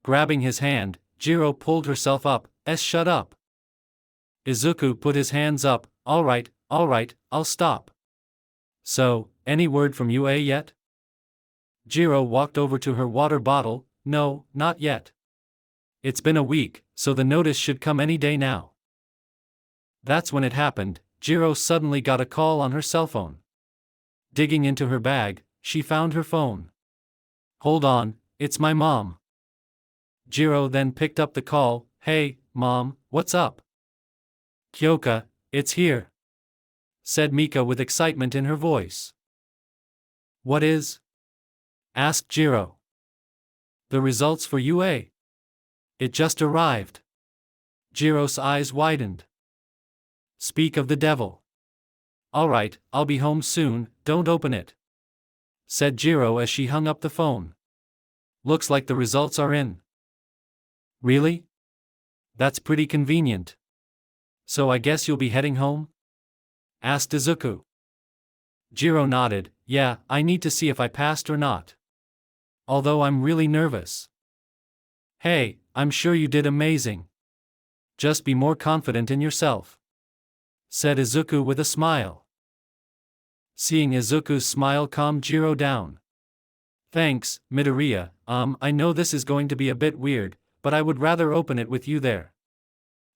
Grabbing his hand, Jiro pulled herself up. Shut up. Izuku put his hands up. Alright, I'll stop. So, any word from UA yet? Jiro walked over to her water bottle. No, not yet. It's been a week, so the notice should come any day now. That's when it happened. Jiro suddenly got a call on her cell phone. Digging into her bag, she found her phone. Hold on, it's my mom. Jiro then picked up the call. Hey, Mom, what's up? Kyoka, it's here, said Mika with excitement in her voice. What is? Asked Jiro. The results for UA. It just arrived. Jiro's eyes widened. Speak of the devil. Alright, I'll be home soon, don't open it, said Jiro as she hung up the phone. Looks like the results are in. Really? That's pretty convenient. So I guess you'll be heading home? Asked Izuku. Jiro nodded. Yeah, I need to see if I passed or not. Although I'm really nervous. Hey, I'm sure you did amazing. Just be more confident in yourself, said Izuku with a smile. Seeing Izuku's smile calmed Jiro down. Thanks, Midoriya. I know this is going to be a bit weird, but I would rather open it with you there.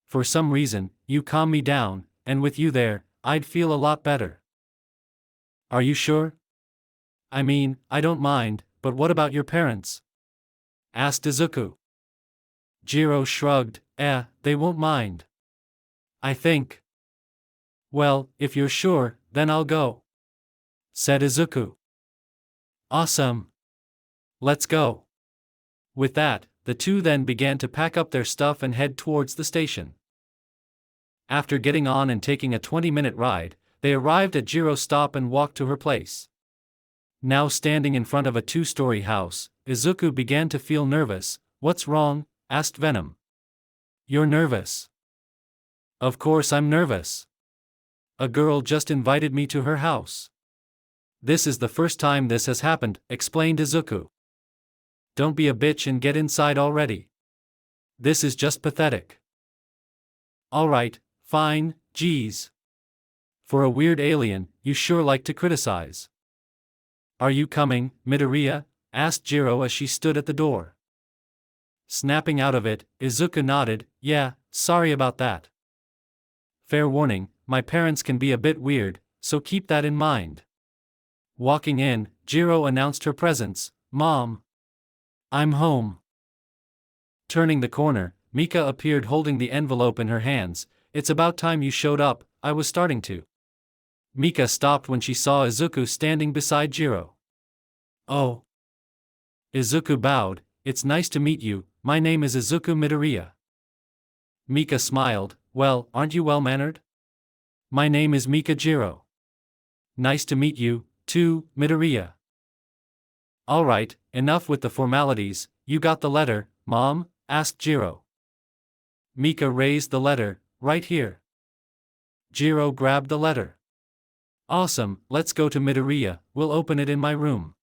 For some reason, you calm me down, and with you there, I'd feel a lot better. Are you sure? I don't mind, but what about your parents? Asked Izuku. Jiro shrugged. They won't mind. I think. Well, if you're sure, then I'll go, said Izuku. Awesome. Let's go. With that, the two then began to pack up their stuff and head towards the station. After getting on and taking a 20-minute ride, they arrived at Jiro's stop and walked to her place. Now standing in front of a 2-story house, Izuku began to feel nervous. What's wrong? Asked Venom. You're nervous. Of course I'm nervous. A girl just invited me to her house. This is the first time this has happened, explained Izuku. Don't be a bitch and get inside already. This is just pathetic. Alright, fine, geez. For a weird alien, you sure like to criticize. Are you coming, Midoriya? Asked Jiro as she stood at the door. Snapping out of it, Izuku nodded, yeah, sorry about that. Fair warning, my parents can be a bit weird, so keep that in mind. Walking in, Jiro announced her presence, Mom. I'm home. Turning the corner, Mika appeared holding the envelope in her hands. It's about time you showed up, I was starting to. Mika stopped when she saw Izuku standing beside Jiro. Oh. Izuku bowed, it's nice to meet you, my name is Izuku Midoriya. Mika smiled, well, aren't you well-mannered? My name is Mika Jiro. Nice to meet you, too, Midoriya. Alright, enough with the formalities, you got the letter, Mom? Asked Jiro. Mika raised the letter, right here. Jiro grabbed the letter. Awesome, let's go to Midoriya, we'll open it in my room.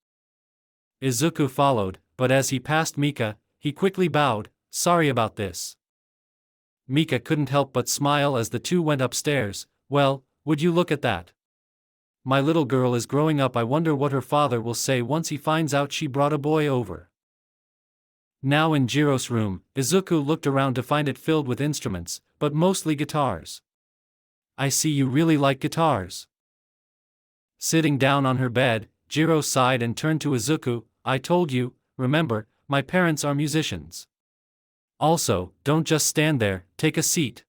Izuku followed, but as he passed Mika, he quickly bowed, sorry about this. Mika couldn't help but smile as the two went upstairs. Well, would you look at that? My little girl is growing up. I wonder what her father will say once he finds out she brought a boy over. Now in Jiro's room, Izuku looked around to find it filled with instruments, but mostly guitars. I see you really like guitars. Sitting down on her bed, Jiro sighed and turned to Izuku, I told you, remember, my parents are musicians. Also, don't just stand there, take a seat.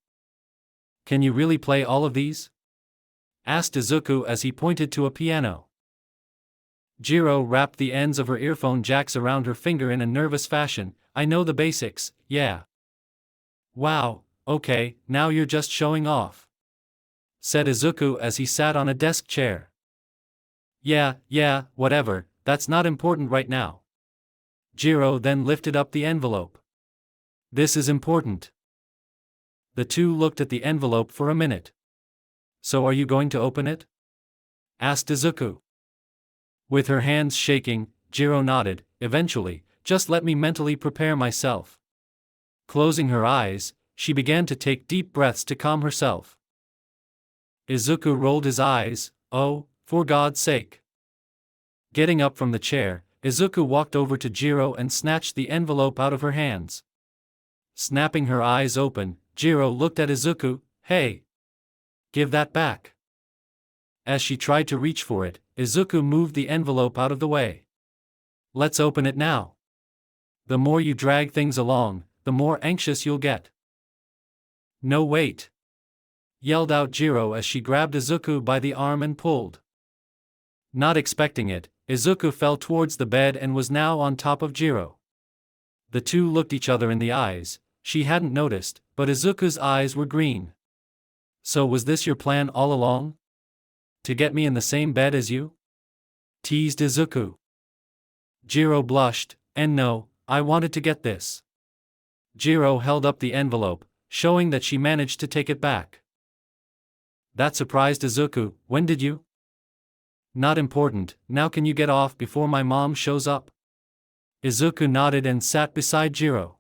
Can you really play all of these? Asked Izuku as he pointed to a piano. Jiro wrapped the ends of her earphone jacks around her finger in a nervous fashion, I know the basics, yeah. Wow, okay, now you're just showing off. Said Izuku as he sat on a desk chair. Yeah, whatever, that's not important right now. Jiro then lifted up the envelope. This is important. The two looked at the envelope for a minute. So are you going to open it? Asked Izuku. With her hands shaking, Jiro nodded, eventually, just let me mentally prepare myself. Closing her eyes, she began to take deep breaths to calm herself. Izuku rolled his eyes, oh, for God's sake. Getting up from the chair, Izuku walked over to Jiro and snatched the envelope out of her hands. Snapping her eyes open, Jiro looked at Izuku, hey! Give that back. As she tried to reach for it, Izuku moved the envelope out of the way. Let's open it now. The more you drag things along, the more anxious you'll get. No wait! Yelled out Jiro as she grabbed Izuku by the arm and pulled. Not expecting it, Izuku fell towards the bed and was now on top of Jiro. The two looked each other in the eyes. She hadn't noticed, but Izuku's eyes were green. So was this your plan all along? To get me in the same bed as you? Teased Izuku. Jiro blushed, and no, I wanted to get this. Jiro held up the envelope, showing that she managed to take it back. That surprised Izuku, when did you? Not important, now can you get off before my mom shows up? Izuku nodded and sat beside Jiro.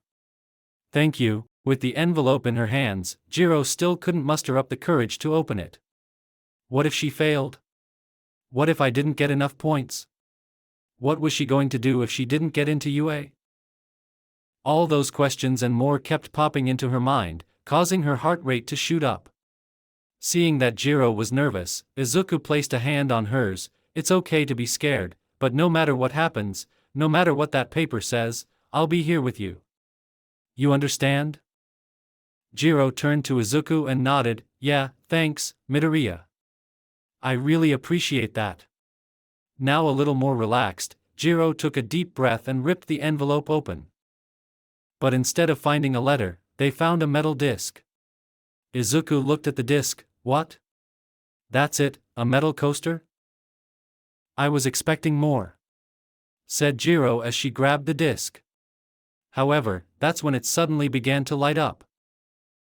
Thank you. With the envelope in her hands, Jiro still couldn't muster up the courage to open it. What if she failed? What if I didn't get enough points? What was she going to do if she didn't get into UA? All those questions and more kept popping into her mind, causing her heart rate to shoot up. Seeing that Jiro was nervous, Izuku placed a hand on hers. It's okay to be scared, but no matter what happens, no matter what that paper says, I'll be here with you. You understand? Jiro turned to Izuku and nodded, yeah, thanks, Midoriya. I really appreciate that. Now a little more relaxed, Jiro took a deep breath and ripped the envelope open. But instead of finding a letter, they found a metal disc. Izuku looked at the disc, what? That's it, a metal coaster? I was expecting more. Said Jiro as she grabbed the disc. However, that's when it suddenly began to light up.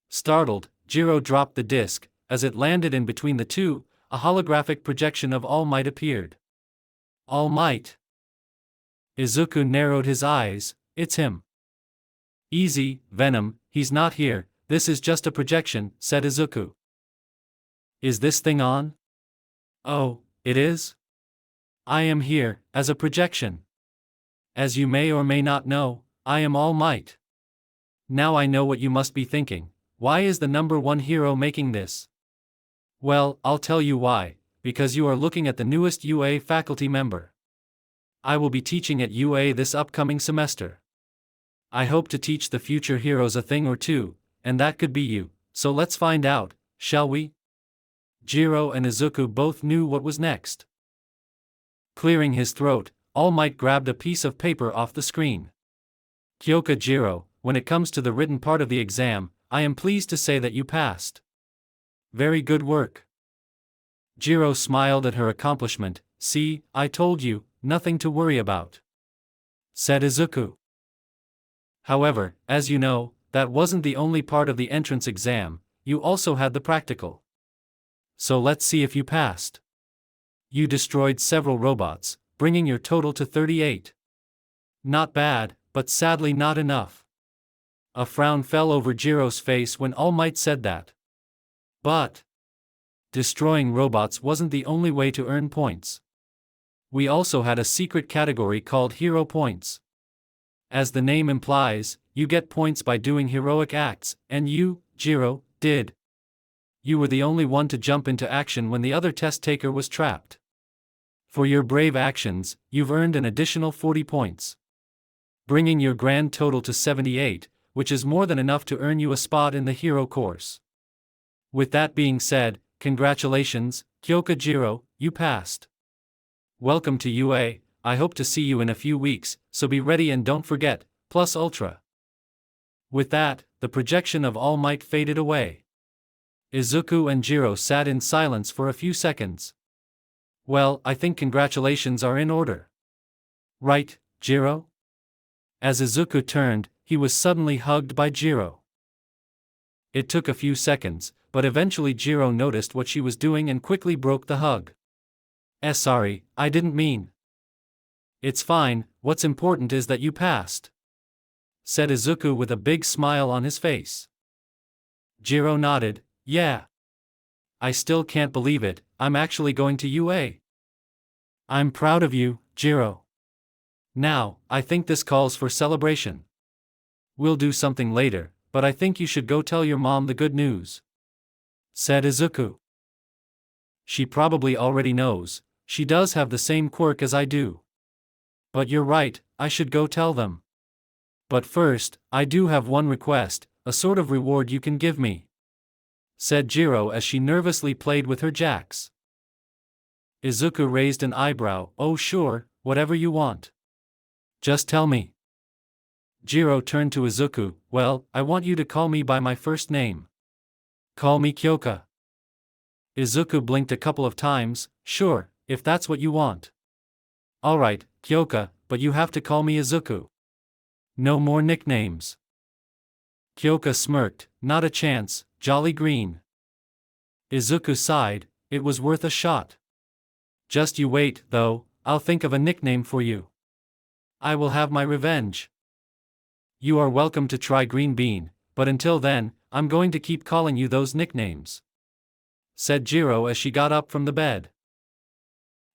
Startled, Jiro dropped the disc. As it landed in between the two, a holographic projection of All Might appeared. All Might. Izuku narrowed his eyes, it's him. Easy, Venom, he's not here, this is just a projection, said Izuku. Is this thing on? Oh, it is? I am here, as a projection. As you may or may not know, I am All Might. Now I know what you must be thinking. Why is the number one hero making this? Well, I'll tell you why, because you are looking at the newest UA faculty member. I will be teaching at UA this upcoming semester. I hope to teach the future heroes a thing or two, and that could be you, so let's find out, shall we? Jiro and Izuku both knew what was next. Clearing his throat, All Might grabbed a piece of paper off the screen. Kyoka Jiro, when it comes to the written part of the exam, I am pleased to say that you passed. Very good work. Jiro smiled at her accomplishment. See, I told you, nothing to worry about, said Izuku. However, as you know, that wasn't the only part of the entrance exam, you also had the practical. So let's see if you passed. You destroyed several robots, bringing your total to 38. Not bad, but sadly not enough. A frown fell over Jiro's face when All Might said that. But destroying robots wasn't the only way to earn points. We also had a secret category called Hero Points. As the name implies, you get points by doing heroic acts, and you, Jiro, did. You were the only one to jump into action when the other test taker was trapped. For your brave actions, you've earned an additional 40 points, bringing your grand total to 78, which is more than enough to earn you a spot in the hero course. With that being said, congratulations, Kyoka Jiro, you passed. Welcome to UA, I hope to see you in a few weeks, so be ready and don't forget, Plus Ultra. With that, the projection of All Might faded away. Izuku and Jiro sat in silence for a few seconds. Well, I think congratulations are in order. Right, Jiro? As Izuku turned, he was suddenly hugged by Jiro. It took a few seconds, but eventually Jiro noticed what she was doing and quickly broke the hug. Sorry, I didn't mean. It's fine, what's important is that you passed, said Izuku with a big smile on his face. Jiro nodded, yeah. I still can't believe it, I'm actually going to UA. I'm proud of you, Jiro. Now, I think this calls for celebration. We'll do something later, but I think you should go tell your mom the good news, said Izuku. She probably already knows, she does have the same quirk as I do. But you're right, I should go tell them. But first, I do have one request, a sort of reward you can give me, said Jiro as she nervously played with her jacks. Izuku raised an eyebrow. Oh sure, whatever you want. Just tell me. Jiro turned to Izuku. Well, I want you to call me by my first name. Call me Kyoka. Izuku blinked a couple of times. Sure, if that's what you want. Alright, Kyoka, but you have to call me Izuku. No more nicknames. Kyoka smirked. Not a chance, Jolly Green. Izuku sighed. It was worth a shot. Just you wait, though, I'll think of a nickname for you. I will have my revenge. You are welcome to try Green Bean, but until then, I'm going to keep calling you those nicknames, said Jiro as she got up from the bed.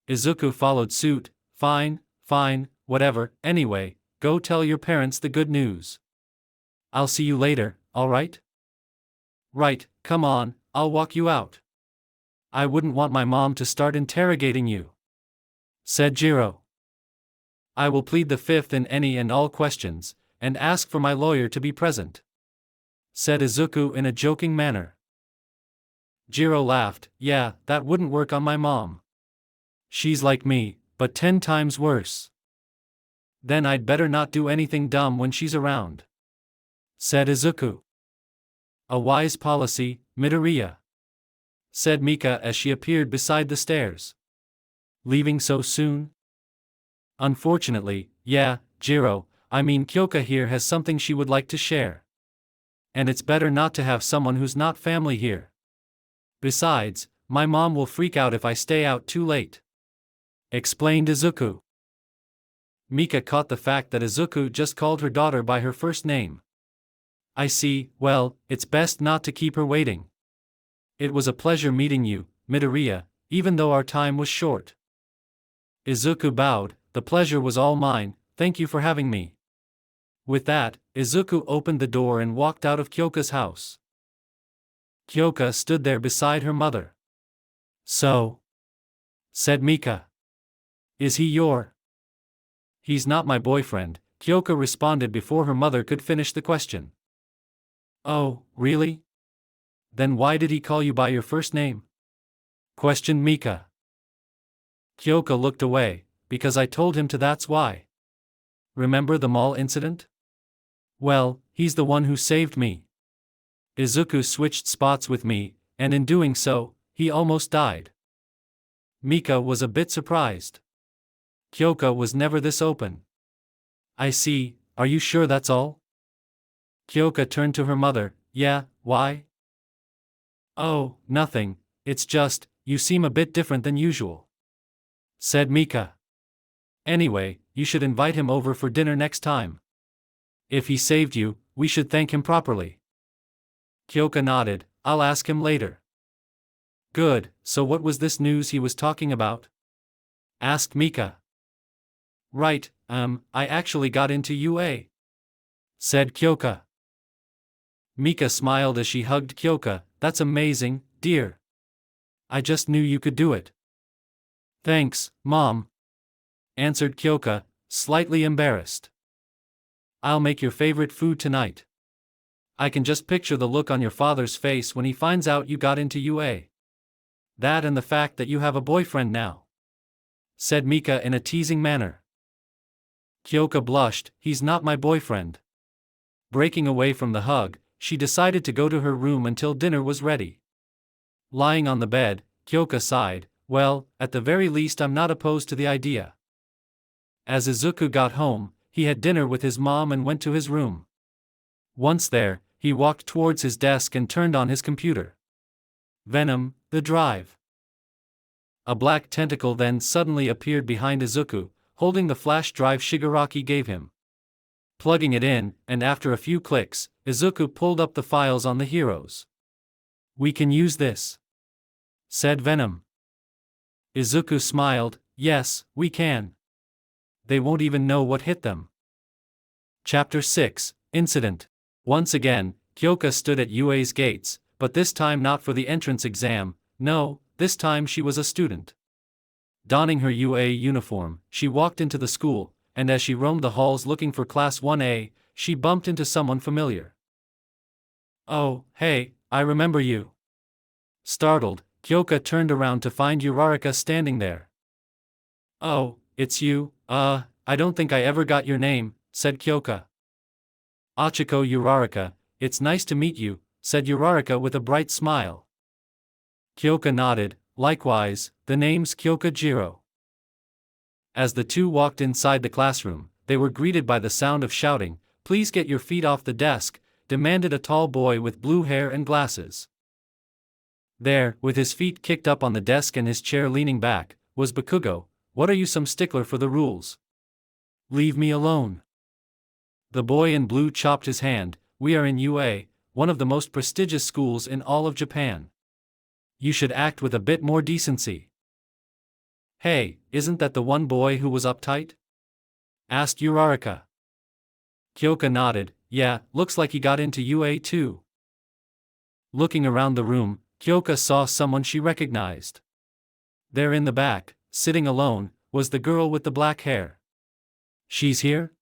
Izuku followed suit. Fine, whatever, anyway, go tell your parents the good news. I'll see you later, alright? Right, come on, I'll walk you out. I wouldn't want my mom to start interrogating you, said Jiro. I will plead the fifth in any and all questions, and ask for my lawyer to be present, said Izuku in a joking manner. Jiro laughed. Yeah, that wouldn't work on my mom. She's like me, but 10 times worse. Then I'd better not do anything dumb when she's around, said Izuku. A wise policy, Midoriya, said Mika as she appeared beside the stairs. Leaving so soon? Unfortunately, yeah, Jiro, I mean Kyoka here has something she would like to share. And it's better not to have someone who's not family here. Besides, my mom will freak out if I stay out too late, explained Izuku. Mika caught the fact that Izuku just called her daughter by her first name. I see, well, it's best not to keep her waiting. It was a pleasure meeting you, Midoriya, even though our time was short. Izuku bowed, the pleasure was all mine, thank you for having me. With that, Izuku opened the door and walked out of Kyoka's house. Kyoka stood there beside her mother. So? Said Mika. Is he your? He's not my boyfriend, Kyoka responded before her mother could finish the question. Oh, really? Then why did he call you by your first name? Questioned Mika. Kyoka looked away, because I told him to, that's why. Remember the mall incident? Well, he's the one who saved me. Izuku switched spots with me, and in doing so, he almost died. Mika was a bit surprised. Kyoka was never this open. I see, are you sure that's all? Kyoka turned to her mother, yeah, why? Oh, nothing, it's just, you seem a bit different than usual. Said Mika. Anyway, you should invite him over for dinner next time. If he saved you, we should thank him properly. Kyoka nodded, I'll ask him later. Good, so what was this news he was talking about? Asked Mika. Right, I actually got into UA. Said Kyoka. Mika smiled as she hugged Kyoka, that's amazing, dear. I just knew you could do it. Thanks, Mom. Answered Kyoka, slightly embarrassed. I'll make your favorite food tonight. I can just picture the look on your father's face when he finds out you got into UA. That and the fact that you have a boyfriend now. Said Mika in a teasing manner. Kyoka blushed, he's not my boyfriend. Breaking away from the hug, she decided to go to her room until dinner was ready. Lying on the bed, Kyoka sighed, well, at the very least I'm not opposed to the idea. As Izuku got home, he had dinner with his mom and went to his room. Once there, he walked towards his desk and turned on his computer. Venom, the drive. A black tentacle then suddenly appeared behind Izuku, holding the flash drive Shigaraki gave him. Plugging it in, and after a few clicks, Izuku pulled up the files on the heroes. We can use this. Said Venom. Izuku smiled, yes, we can. They won't even know what hit them. Chapter 6, Incident. Once again, Kyoka stood at UA's gates, but this time not for the entrance exam, no, this time she was a student. Donning her UA uniform, she walked into the school, and as she roamed the halls looking for Class 1A, she bumped into someone familiar. Oh, hey, I remember you. Startled, Kyoka turned around to find Uraraka standing there. Oh, it's you, I don't think I ever got your name, said Kyoka. Achiko Uraraka, it's nice to meet you, said Uraraka with a bright smile. Kyoka nodded, likewise, the name's Kyoka Jiro. As the two walked inside the classroom, they were greeted by the sound of shouting, please get your feet off the desk, demanded a tall boy with blue hair and glasses. There, with his feet kicked up on the desk and his chair leaning back, was Bakugo. What are you, some stickler for the rules? Leave me alone. The boy in blue chopped his hand, we are in UA, one of the most prestigious schools in all of Japan. You should act with a bit more decency. Hey, isn't that the one boy who was uptight? Asked Uraraka. Kyoka nodded, yeah, looks like he got into UA too. Looking around the room, Kyoka saw someone she recognized. There in the back, sitting alone, was the girl with the black hair. She's here?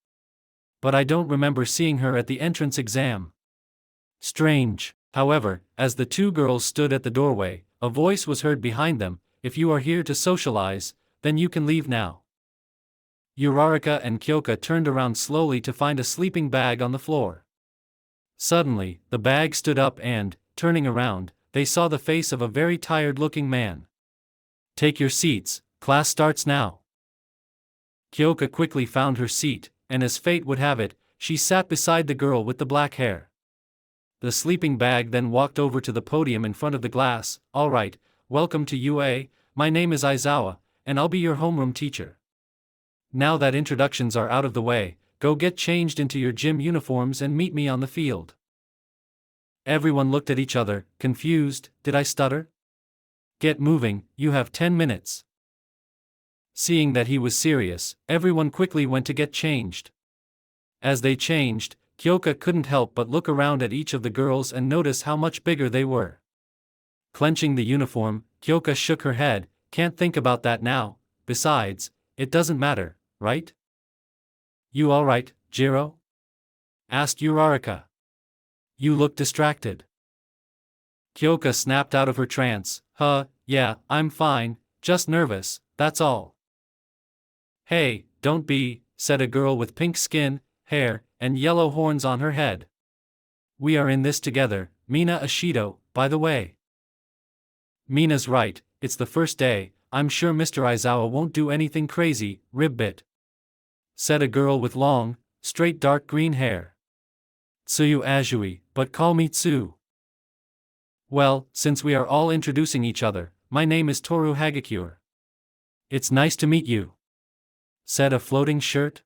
But I don't remember seeing her at the entrance exam. Strange. However, as the two girls stood at the doorway, a voice was heard behind them, if you are here to socialize, then you can leave now. Uraraka and Kyoka turned around slowly to find a sleeping bag on the floor. Suddenly, the bag stood up and, turning around, they saw the face of a very tired-looking man. Take your seats, class starts now. Kyoka quickly found her seat, and as fate would have it, she sat beside the girl with the black hair. The sleeping bag then walked over to the podium in front of the glass. All right, welcome to UA, my name is Aizawa, and I'll be your homeroom teacher. Now that introductions are out of the way, go get changed into your gym uniforms and meet me on the field. Everyone looked at each other, confused, did I stutter? Get moving, you have 10 minutes. Seeing that he was serious, everyone quickly went to get changed. As they changed, Kyoka couldn't help but look around at each of the girls and notice how much bigger they were. Clenching the uniform, Kyoka shook her head. Can't think about that now, besides, it doesn't matter, right? You alright, Jiro? Asked Uraraka. You look distracted. Kyoka snapped out of her trance. Yeah, I'm fine, just nervous, that's all. Hey, don't be, said a girl with pink skin, hair, and yellow horns on her head. We are in this together, Mina Ashido, by the way. Mina's right, it's the first day, I'm sure Mr. Aizawa won't do anything crazy, ribbit. Said a girl with long, straight dark green hair. Tsuyu Azui, but call me Tsu. Well, since we are all introducing each other, my name is Toru Hagakure. It's nice to meet you. Said a floating shirt.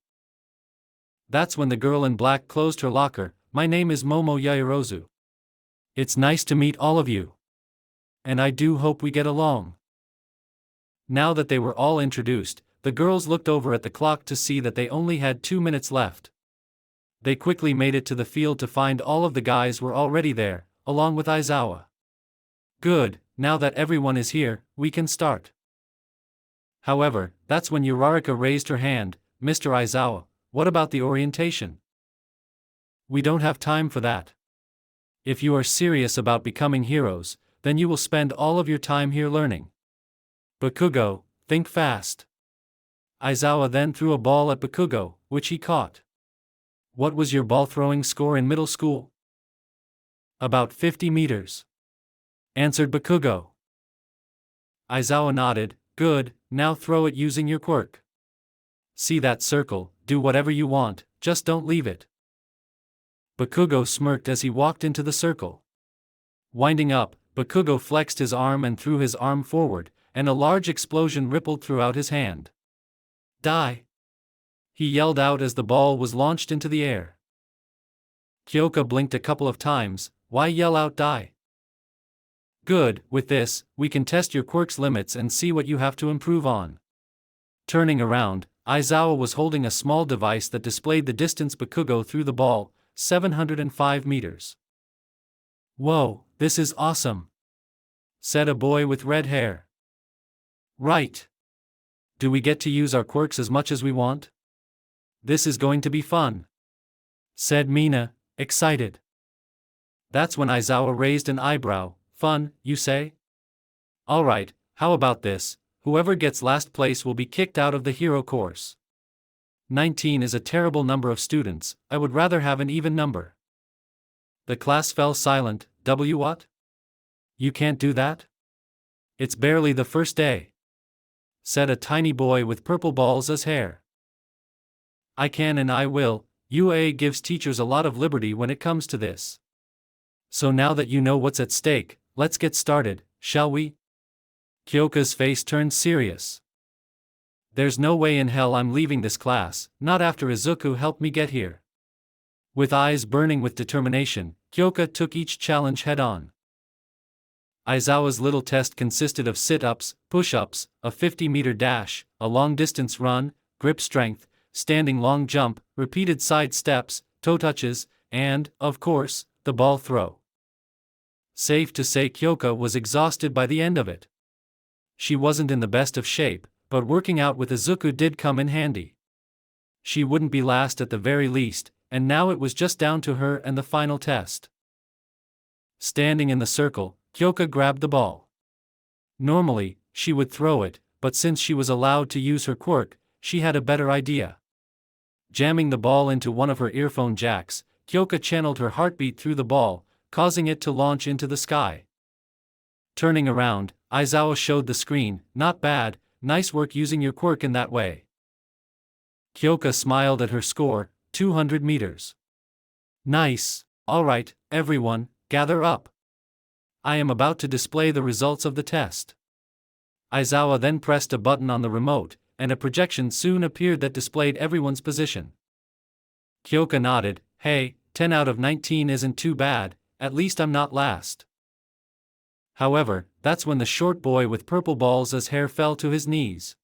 That's when the girl in black closed her locker. My name is Momo Yairozu. It's nice to meet all of you. And I do hope we get along. Now that they were all introduced, the girls looked over at the clock to see that they only had 2 minutes left. They quickly made it to the field to find all of the guys were already there, along with Aizawa. Good, now that everyone is here, we can start. However, that's when Uraraka raised her hand. Mr. Aizawa, what about the orientation? We don't have time for that. If you are serious about becoming heroes, then you will spend all of your time here learning. Bakugo, think fast. Aizawa then threw a ball at Bakugo, which he caught. What was your ball throwing score in middle school? About 50 meters. Answered Bakugo. Aizawa nodded. Good, now throw it using your quirk. See that circle, do whatever you want, just don't leave it. Bakugo smirked as he walked into the circle. Winding up, Bakugo flexed his arm and threw his arm forward, and a large explosion rippled throughout his hand. Die! He yelled out as the ball was launched into the air. Kyoka blinked a couple of times. Why yell out die? Good, with this, we can test your quirk's limits and see what you have to improve on. Turning around, Aizawa was holding a small device that displayed the distance Bakugo threw the ball, 705 meters. Whoa, this is awesome! Said a boy with red hair. Right. Do we get to use our quirks as much as we want? This is going to be fun. Said Mina, excited. That's when Aizawa raised an eyebrow. Fun, you say? Alright, how about this? Whoever gets last place will be kicked out of the hero course. 19 is a terrible number of students, I would rather have an even number. The class fell silent. What? You can't do that? It's barely the first day. Said a tiny boy with purple balls as hair. I can and I will. UA gives teachers a lot of liberty when it comes to this. So now that you know what's at stake, let's get started, shall we? Kyoka's face turned serious. There's no way in hell I'm leaving this class, not after Izuku helped me get here. With eyes burning with determination, Kyoka took each challenge head-on. Aizawa's little test consisted of sit-ups, push-ups, a 50-meter dash, a long-distance run, grip strength, standing long jump, repeated side steps, toe touches, and, of course, the ball throw. Safe to say Kyoka was exhausted by the end of it. She wasn't in the best of shape, but working out with Izuku did come in handy. She wouldn't be last at the very least, and now it was just down to her and the final test. Standing in the circle, Kyoka grabbed the ball. Normally, she would throw it, but since she was allowed to use her quirk, she had a better idea. Jamming the ball into one of her earphone jacks, Kyoka channeled her heartbeat through the ball, causing it to launch into the sky. Turning around, Aizawa showed the screen. Not bad, nice work using your quirk in that way. Kyoka smiled at her score, 200 meters. Nice, alright, everyone, gather up. I am about to display the results of the test. Aizawa then pressed a button on the remote, and a projection soon appeared that displayed everyone's position. Kyoka nodded. Hey, 10 out of 19 isn't too bad, at least I'm not last. However, that's when the short boy with purple balls as hair fell to his knees.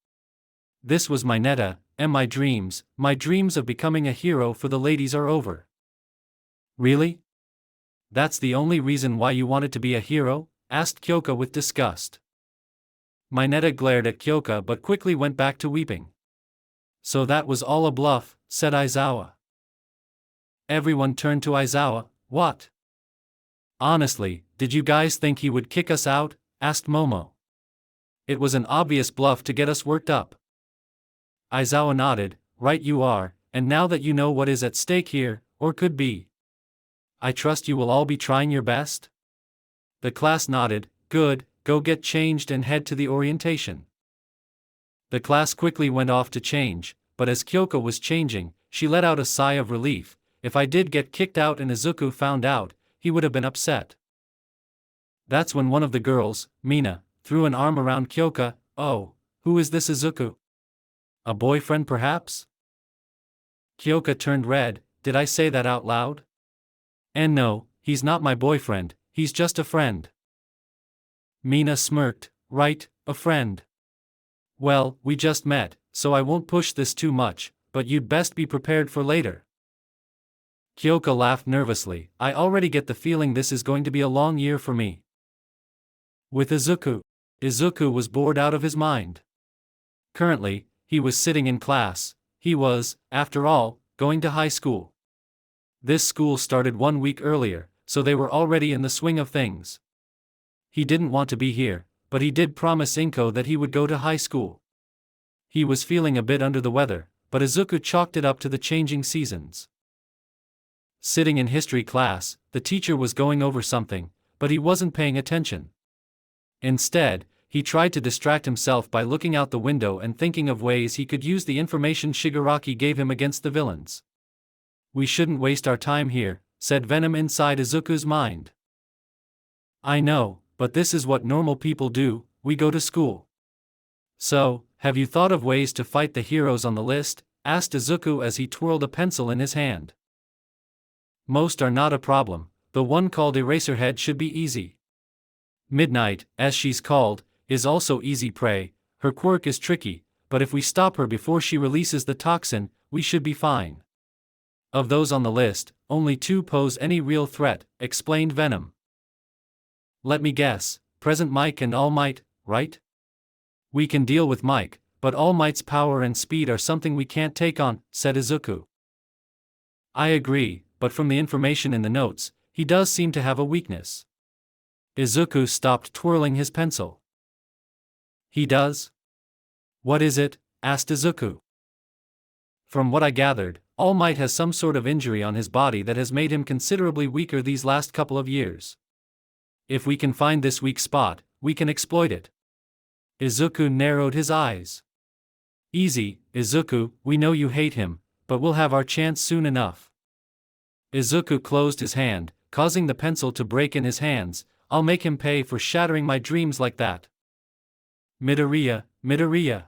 This was my Netta, and my dreams of becoming a hero for the ladies are over. Really? That's the only reason why you wanted to be a hero? Asked Kyoka with disgust. Mineta glared at Kyoka but quickly went back to weeping. So that was all a bluff, said Aizawa. Everyone turned to Aizawa. What? Honestly, did you guys think he would kick us out? Asked Momo. It was an obvious bluff to get us worked up. Aizawa nodded. Right you are, and now that you know what is at stake here, or could be, I trust you will all be trying your best? The class nodded. Good, go get changed and head to the orientation. The class quickly went off to change, but as Kyoka was changing, she let out a sigh of relief. If I did get kicked out and Izuku found out, he would have been upset. That's when one of the girls, Mina, threw an arm around Kyoka. Oh, who is this Izuku? A boyfriend perhaps? Kyoka turned red. Did I say that out loud? And no, he's not my boyfriend, he's just a friend. Mina smirked. Right, a friend. Well, we just met, so I won't push this too much, but you'd best be prepared for later. Kyoka laughed nervously. I already get the feeling this is going to be a long year for me. With Izuku. Izuku was bored out of his mind. Currently, he was sitting in class. He was, after all, going to high school. This school started 1 week earlier, so they were already in the swing of things. He didn't want to be here, but he did promise Inko that he would go to high school. He was feeling a bit under the weather, but Izuku chalked it up to the changing seasons. Sitting in history class, the teacher was going over something, but he wasn't paying attention. Instead, he tried to distract himself by looking out the window and thinking of ways he could use the information Shigaraki gave him against the villains. We shouldn't waste our time here, said Venom inside Izuku's mind. I know, but this is what normal people do, we go to school. So, have you thought of ways to fight the heroes on the list? Asked Izuku as he twirled a pencil in his hand. Most are not a problem, the one called Eraserhead should be easy. Midnight, as she's called, is also easy prey. Her quirk is tricky, but if we stop her before she releases the toxin, we should be fine. Of those on the list, only 2 pose any real threat, explained Venom. Let me guess, Present Mic and All Might, right? We can deal with Mike, but All Might's power and speed are something we can't take on, said Izuku. I agree, but from the information in the notes, he does seem to have a weakness. Izuku stopped twirling his pencil. He does? What is it? Asked Izuku. From what I gathered, All Might has some sort of injury on his body that has made him considerably weaker these last couple of years. If we can find this weak spot, we can exploit it. Izuku narrowed his eyes. Easy, Izuku, we know you hate him, but we'll have our chance soon enough. Izuku closed his hand, causing the pencil to break in his hands. I'll make him pay for shattering my dreams like that. Midoriya, Midoriya.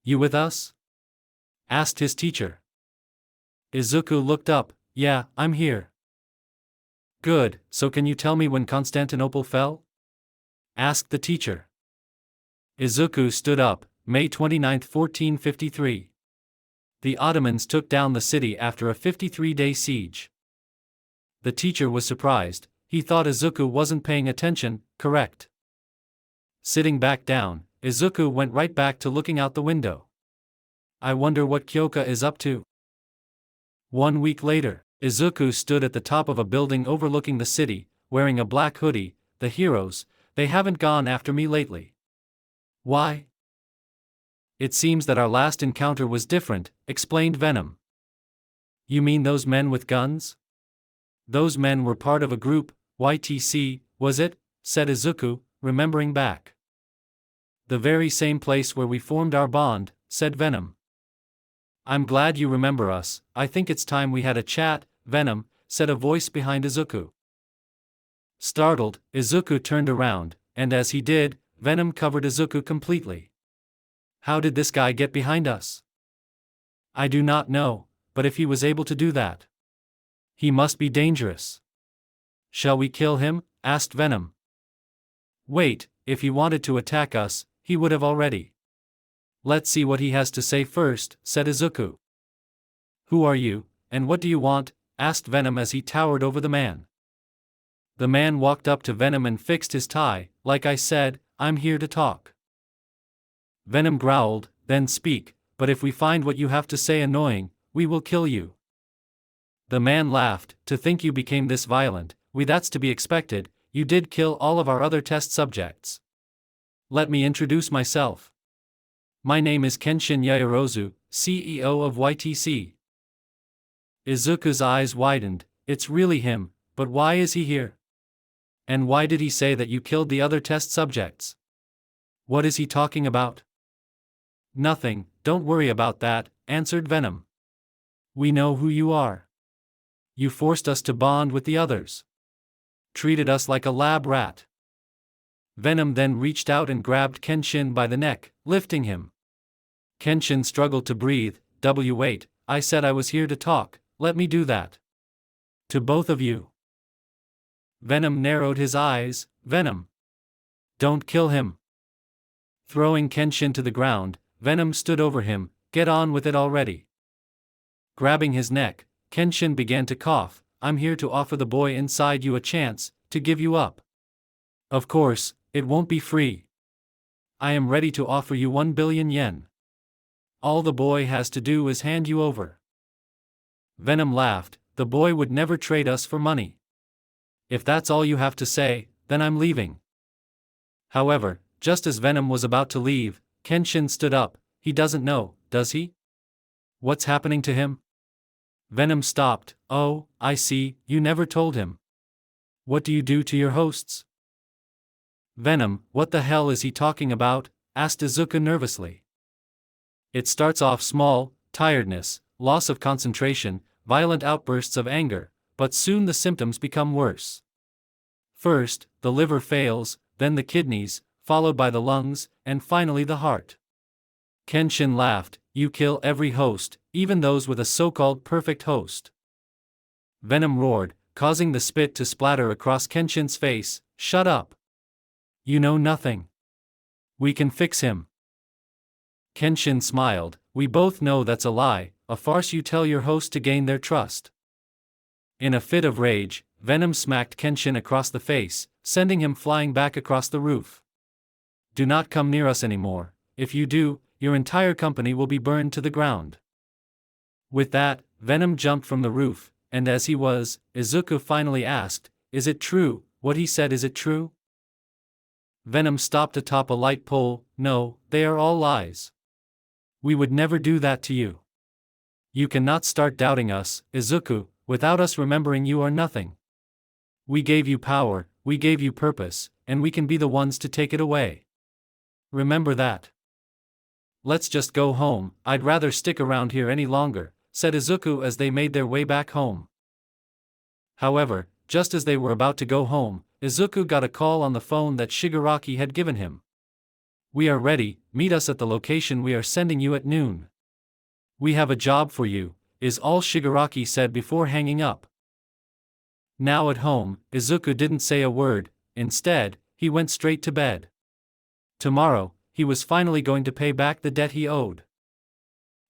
You with us? Asked his teacher. Izuku looked up. Yeah, I'm here. Good, so can you tell me when Constantinople fell? Asked the teacher. Izuku stood up. May 29, 1453. The Ottomans took down the city after a 53-day siege. The teacher was surprised. He thought Izuku wasn't paying attention, correct? Sitting back down, Izuku went right back to looking out the window. I wonder what Kyoka is up to. 1 week later, Izuku stood at the top of a building overlooking the city, wearing a black hoodie. The heroes, they haven't gone after me lately. Why? It seems that our last encounter was different, explained Venom. You mean those men with guns? Those men were part of a group, YTC, was it? Said Izuku, remembering back. The very same place where we formed our bond, said Venom. I'm glad you remember us. I think it's time we had a chat, Venom, said a voice behind Izuku. Startled, Izuku turned around, and as he did, Venom covered Izuku completely. How did this guy get behind us? I do not know, but if he was able to do that, he must be dangerous. Shall we kill him? Asked Venom. Wait, if he wanted to attack us, he would have already. Let's see what he has to say first, said Izuku. Who are you, and what do you want? Asked Venom as he towered over the man. The man walked up to Venom and fixed his tie. Like I said, I'm here to talk. Venom growled, then speak, but if we find what you have to say annoying, we will kill you. The man laughed, to think you became this violent, that's to be expected, you did kill all of our other test subjects. Let me introduce myself. My name is Kenshin Yaoyorozu, CEO of YTC. Izuku's eyes widened, it's really him, but why is he here? And why did he say that you killed the other test subjects? What is he talking about? Nothing, don't worry about that, answered Venom. We know who you are. You forced us to bond with the others. Treated us like a lab rat. Venom then reached out and grabbed Kenshin by the neck, lifting him. Kenshin struggled to breathe. Wait, I said I was here to talk, let me do that. To both of you. Venom narrowed his eyes. Venom. Don't kill him. Throwing Kenshin to the ground, Venom stood over him. Get on with it already. Grabbing his neck, Kenshin began to cough. I'm here to offer the boy inside you a chance to give you up. Of course, it won't be free. I am ready to offer you 1 billion yen. All the boy has to do is hand you over. Venom laughed. The boy would never trade us for money. If that's all you have to say, then I'm leaving. However, just as Venom was about to leave, Kenshin stood up. He doesn't know, does he? What's happening to him? Venom stopped. Oh, I see, you never told him. What do you do to your hosts? Venom, what the hell is he talking about? Asked Izuku nervously. It starts off small, tiredness, loss of concentration, violent outbursts of anger, but soon the symptoms become worse. First, the liver fails, then the kidneys, followed by the lungs, and finally the heart. Kenshin laughed. You kill every host, even those with a so-called perfect host. Venom roared, causing the spit to splatter across Kenshin's face. Shut up. You know nothing. We can fix him. Kenshin smiled. We both know that's a lie, a farce you tell your host to gain their trust. In a fit of rage, Venom smacked Kenshin across the face, sending him flying back across the roof. Do not come near us anymore. If you do, your entire company will be burned to the ground. With that, Venom jumped from the roof, and as he was, Izuku finally asked, is it true, what he said, is it true? Venom stopped atop a light pole. No, they are all lies. We would never do that to you. You cannot start doubting us, Izuku, without us remembering you are nothing. We gave you power, we gave you purpose, and we can be the ones to take it away. Remember that. Let's just go home, I'd rather stick around here any longer, said Izuku as they made their way back home. However, just as they were about to go home, Izuku got a call on the phone that Shigaraki had given him. We are ready, meet us at the location we are sending you at noon. We have a job for you, is all Shigaraki said before hanging up. Now at home, Izuku didn't say a word, instead, he went straight to bed. Tomorrow, he was finally going to pay back the debt he owed.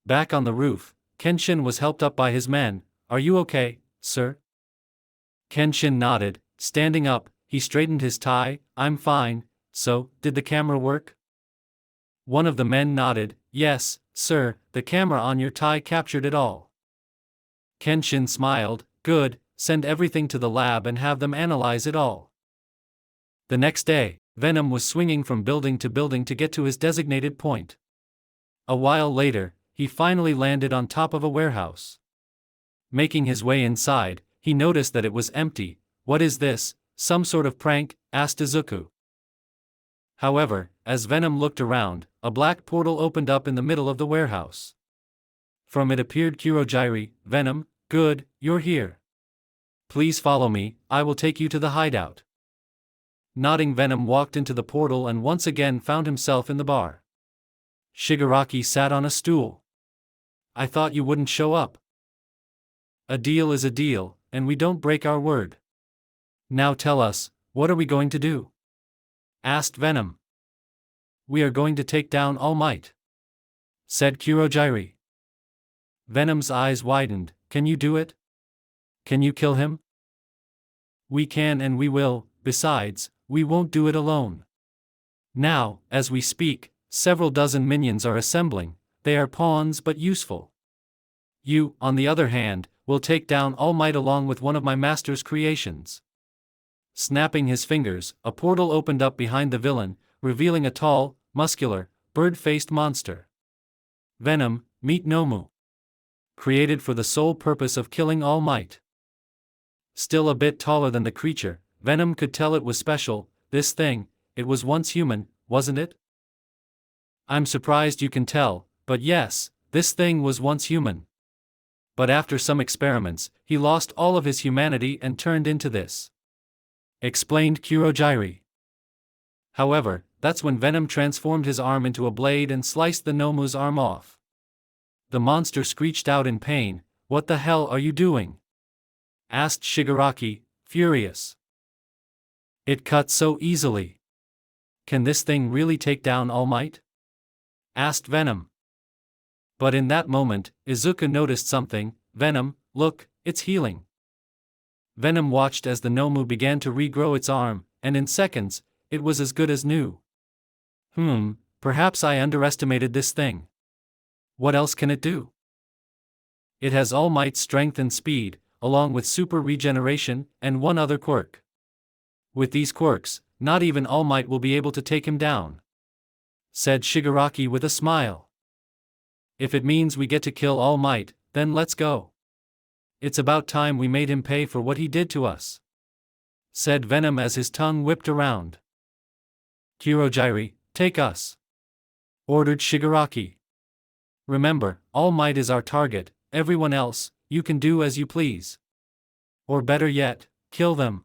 Back on the roof, Kenshin was helped up by his men. Are you okay, sir? Kenshin nodded. Standing up, he straightened his tie. I'm fine. So, did the camera work? One of the men nodded. Yes, sir, the camera on your tie captured it all. Kenshin smiled. Good, send everything to the lab and have them analyze it all. The next day, Venom was swinging from building to building to get to his designated point. A while later, he finally landed on top of a warehouse. Making his way inside, he noticed that it was empty. What is this, some sort of prank? Asked Izuku. However, as Venom looked around, a black portal opened up in the middle of the warehouse. From it appeared Kurogiri. Venom, good, you're here. Please follow me, I will take you to the hideout. Nodding, Venom walked into the portal and once again found himself in the bar. Shigaraki sat on a stool. I thought you wouldn't show up. A deal is a deal, and we don't break our word. Now tell us, what are we going to do? asked Venom. We are going to take down All Might, said Kurogiri. Venom's eyes widened. Can you do it? Can you kill him? We can and we will, besides, we won't do it alone. Now, as we speak, several dozen minions are assembling. They are pawns but useful. You, on the other hand, will take down All Might along with one of my master's creations. Snapping his fingers, a portal opened up behind the villain, revealing a tall, muscular, bird-faced monster. Venom, meet Nomu. Created for the sole purpose of killing All Might. Still a bit taller than the creature, Venom could tell it was special. This thing, it was once human, wasn't it? I'm surprised you can tell, but yes, this thing was once human. But after some experiments, he lost all of his humanity and turned into this, explained Kurogiri. However, that's when Venom transformed his arm into a blade and sliced the Nomu's arm off. The monster screeched out in pain. What the hell are you doing? Asked Shigaraki, furious. It cut so easily. Can this thing really take down All Might? Asked Venom. But in that moment, Izuku noticed something. Venom, look, it's healing. Venom watched as the Nomu began to regrow its arm, and in seconds, it was as good as new. Perhaps I underestimated this thing. What else can it do? It has All Might's strength and speed, along with super regeneration, and one other quirk. With these quirks, not even All Might will be able to take him down, said Shigaraki with a smile. If it means we get to kill All Might, then let's go. It's about time we made him pay for what he did to us, said Venom as his tongue whipped around. Kurogiri, take us, ordered Shigaraki. Remember, All Might is our target, everyone else, you can do as you please. Or better yet, kill them.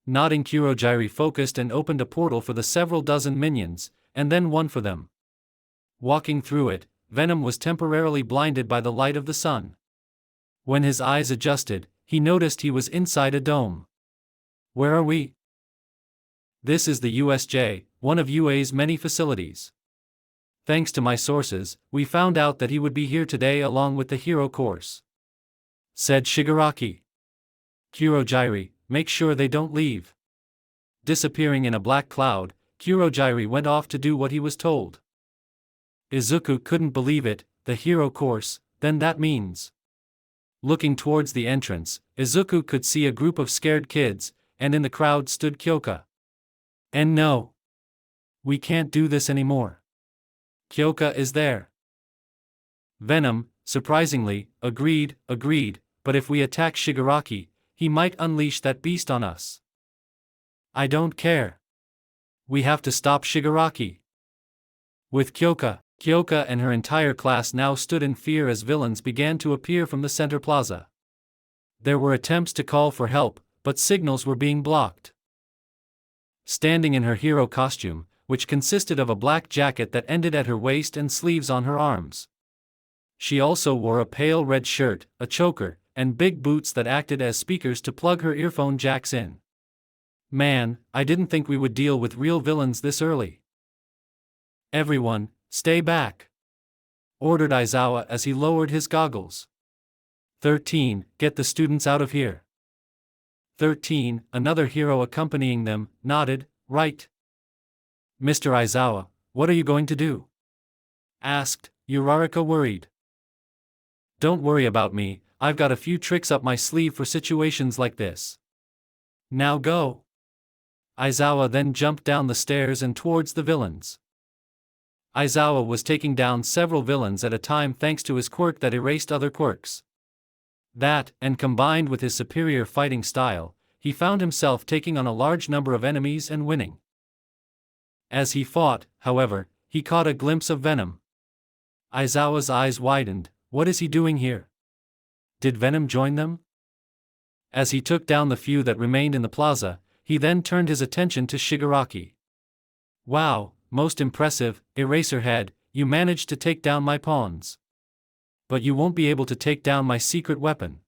Nodding, Kurogiri focused and opened a portal for the several dozen minions, and then one for them. Walking through it, Venom was temporarily blinded by the light of the sun. When his eyes adjusted, he noticed he was inside a dome. Where are we? This is the USJ, one of UA's many facilities. Thanks to my sources, we found out that he would be here today along with the hero course, said Shigaraki. Kurogiri, make sure they don't leave. Disappearing in a black cloud, Kurogiri went off to do what he was told. Izuku couldn't believe it, the hero course, then that means. Looking towards the entrance, Izuku could see a group of scared kids, and in the crowd stood Kyoka. And no, we can't do this anymore. Kyoka is there. Venom, surprisingly, agreed, but if we attack Shigaraki, he might unleash that beast on us. I don't care. We have to stop Shigaraki. With Kyoka and her entire class now stood in fear as villains began to appear from the center plaza. There were attempts to call for help, but signals were being blocked. Standing in her hero costume, which consisted of a black jacket that ended at her waist and sleeves on her arms. She also wore a pale red shirt, a choker, and big boots that acted as speakers to plug her earphone jacks in. Man, I didn't think we would deal with real villains this early. Everyone, stay back, ordered Aizawa as he lowered his goggles. 13, get the students out of here. 13, another hero accompanying them, nodded, right. Mr. Aizawa, what are you going to do? Asked Uraraka, worried. Don't worry about me, I've got a few tricks up my sleeve for situations like this. Now go. Aizawa then jumped down the stairs and towards the villains. Aizawa was taking down several villains at a time thanks to his quirk that erased other quirks. That, and combined with his superior fighting style, he found himself taking on a large number of enemies and winning. As he fought, however, he caught a glimpse of Venom. Aizawa's eyes widened. What is he doing here? Did Venom join them? As he took down the few that remained in the plaza, he then turned his attention to Shigaraki. Wow, most impressive, Eraserhead, you managed to take down my pawns. But you won't be able to take down my secret weapon.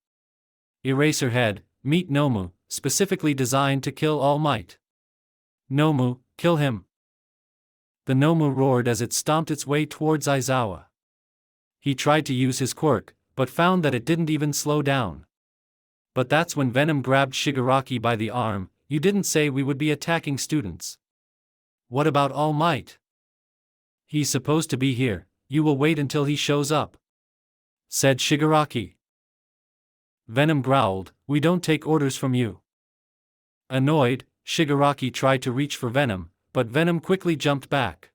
Eraserhead, meet Nomu, specifically designed to kill All Might. Nomu, kill him! The Nomu roared as it stomped its way towards Aizawa. He tried to use his quirk, but found that it didn't even slow down. But that's when Venom grabbed Shigaraki by the arm. You didn't say we would be attacking students. What about All Might? He's supposed to be here, you will wait until he shows up, said Shigaraki. Venom growled, we don't take orders from you. Annoyed, Shigaraki tried to reach for Venom, but Venom quickly jumped back.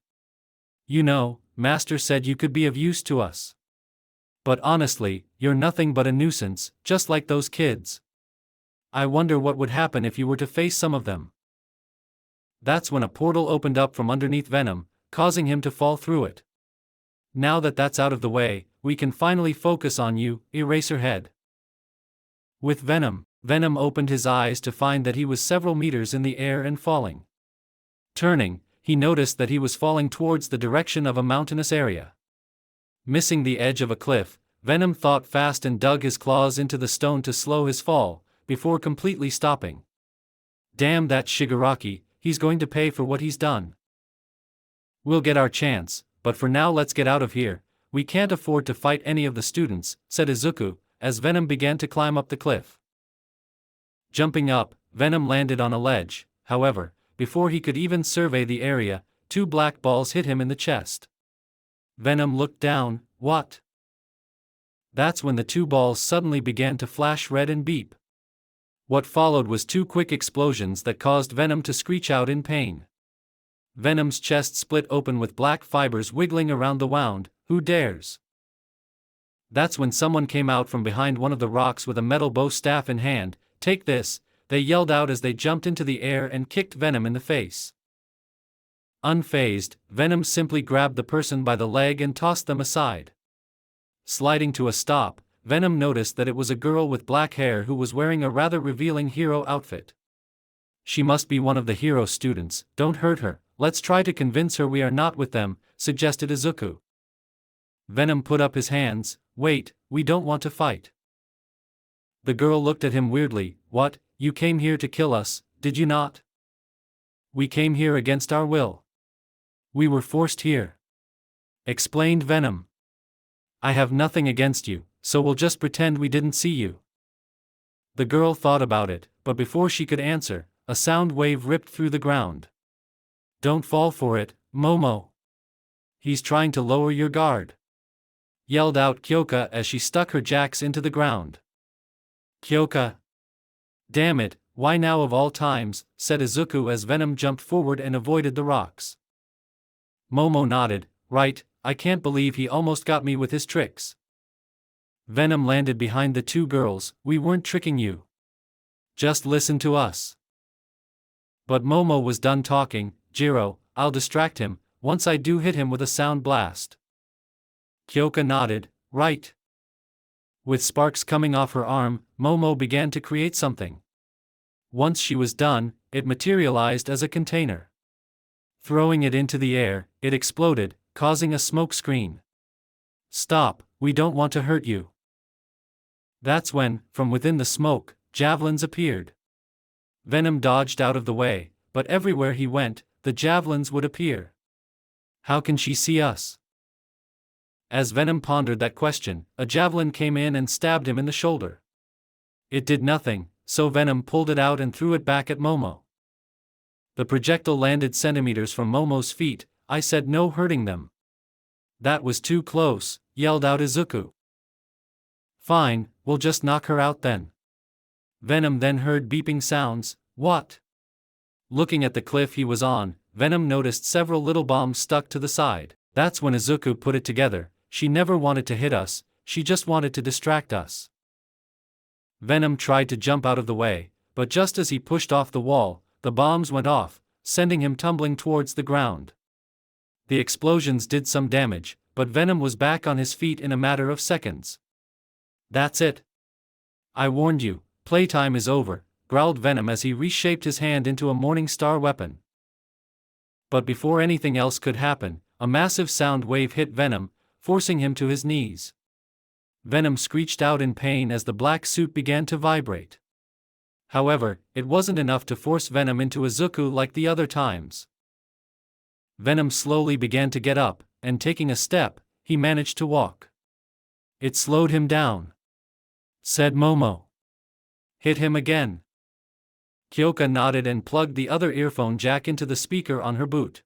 You know, Master said you could be of use to us. But honestly, you're nothing but a nuisance, just like those kids. I wonder what would happen if you were to face some of them. That's when a portal opened up from underneath Venom, causing him to fall through it. Now that that's out of the way, we can finally focus on you, Eraserhead. With Venom opened his eyes to find that he was several meters in the air and falling. Turning, he noticed that he was falling towards the direction of a mountainous area. Missing the edge of a cliff, Venom thought fast and dug his claws into the stone to slow his fall, before completely stopping. Damn that Shigaraki, he's going to pay for what he's done. We'll get our chance, but for now let's get out of here. We can't afford to fight any of the students, said Izuku, as Venom began to climb up the cliff. Jumping up, Venom landed on a ledge. However, before he could even survey the area, 2 black balls hit him in the chest. Venom looked down. What? That's when the 2 balls suddenly began to flash red and beep. What followed was 2 quick explosions that caused Venom to screech out in pain. Venom's chest split open with black fibers wiggling around the wound. Who dares? That's when someone came out from behind one of the rocks with a metal bow staff in hand. Take this, they yelled out as they jumped into the air and kicked Venom in the face. Unfazed, Venom simply grabbed the person by the leg and tossed them aside. Sliding to a stop, Venom noticed that it was a girl with black hair who was wearing a rather revealing hero outfit. She must be one of the hero students. Don't hurt her, let's try to convince her we are not with them, suggested Izuku. Venom put up his hands. Wait, we don't want to fight. The girl looked at him weirdly. What, you came here to kill us, did you not? We came here against our will. We were forced here, explained Venom. I have nothing against you, so we'll just pretend we didn't see you. The girl thought about it, but before she could answer, a sound wave ripped through the ground. Don't fall for it, Momo. He's trying to lower your guard, yelled out Kyoka as she stuck her jacks into the ground. Kyoka. Damn it, why now of all times, said Izuku as Venom jumped forward and avoided the rocks. Momo nodded. Right, I can't believe he almost got me with his tricks. Venom landed behind the 2 girls. We weren't tricking you. Just listen to us. But Momo was done talking. Jiro, I'll distract him, once I do hit him with a sound blast. Kyoka nodded. Right. With sparks coming off her arm, Momo began to create something. Once she was done, it materialized as a container. Throwing it into the air, it exploded, causing a smoke screen. Stop, we don't want to hurt you. That's when, from within the smoke, javelins appeared. Venom dodged out of the way, but everywhere he went, the javelins would appear. How can she see us? As Venom pondered that question, a javelin came in and stabbed him in the shoulder. It did nothing, so Venom pulled it out and threw it back at Momo. The projectile landed centimeters from Momo's feet. I said no hurting them. That was too close, yelled out Izuku. Fine, we'll just knock her out then. Venom then heard beeping sounds. What? Looking at the cliff he was on, Venom noticed several little bombs stuck to the side. That's when Izuku put it together. She never wanted to hit us, she just wanted to distract us. Venom tried to jump out of the way, but just as he pushed off the wall, the bombs went off, sending him tumbling towards the ground. The explosions did some damage, but Venom was back on his feet in a matter of seconds. That's it. I warned you, playtime is over, growled Venom as he reshaped his hand into a Morning Star weapon. But before anything else could happen, a massive sound wave hit Venom, forcing him to his knees. Venom screeched out in pain as the black suit began to vibrate. However, it wasn't enough to force Venom into Izuku like the other times. Venom slowly began to get up, and taking a step, he managed to walk. It slowed him down. Said Momo. Hit him again. Kyoka nodded and plugged the other earphone jack into the speaker on her boot.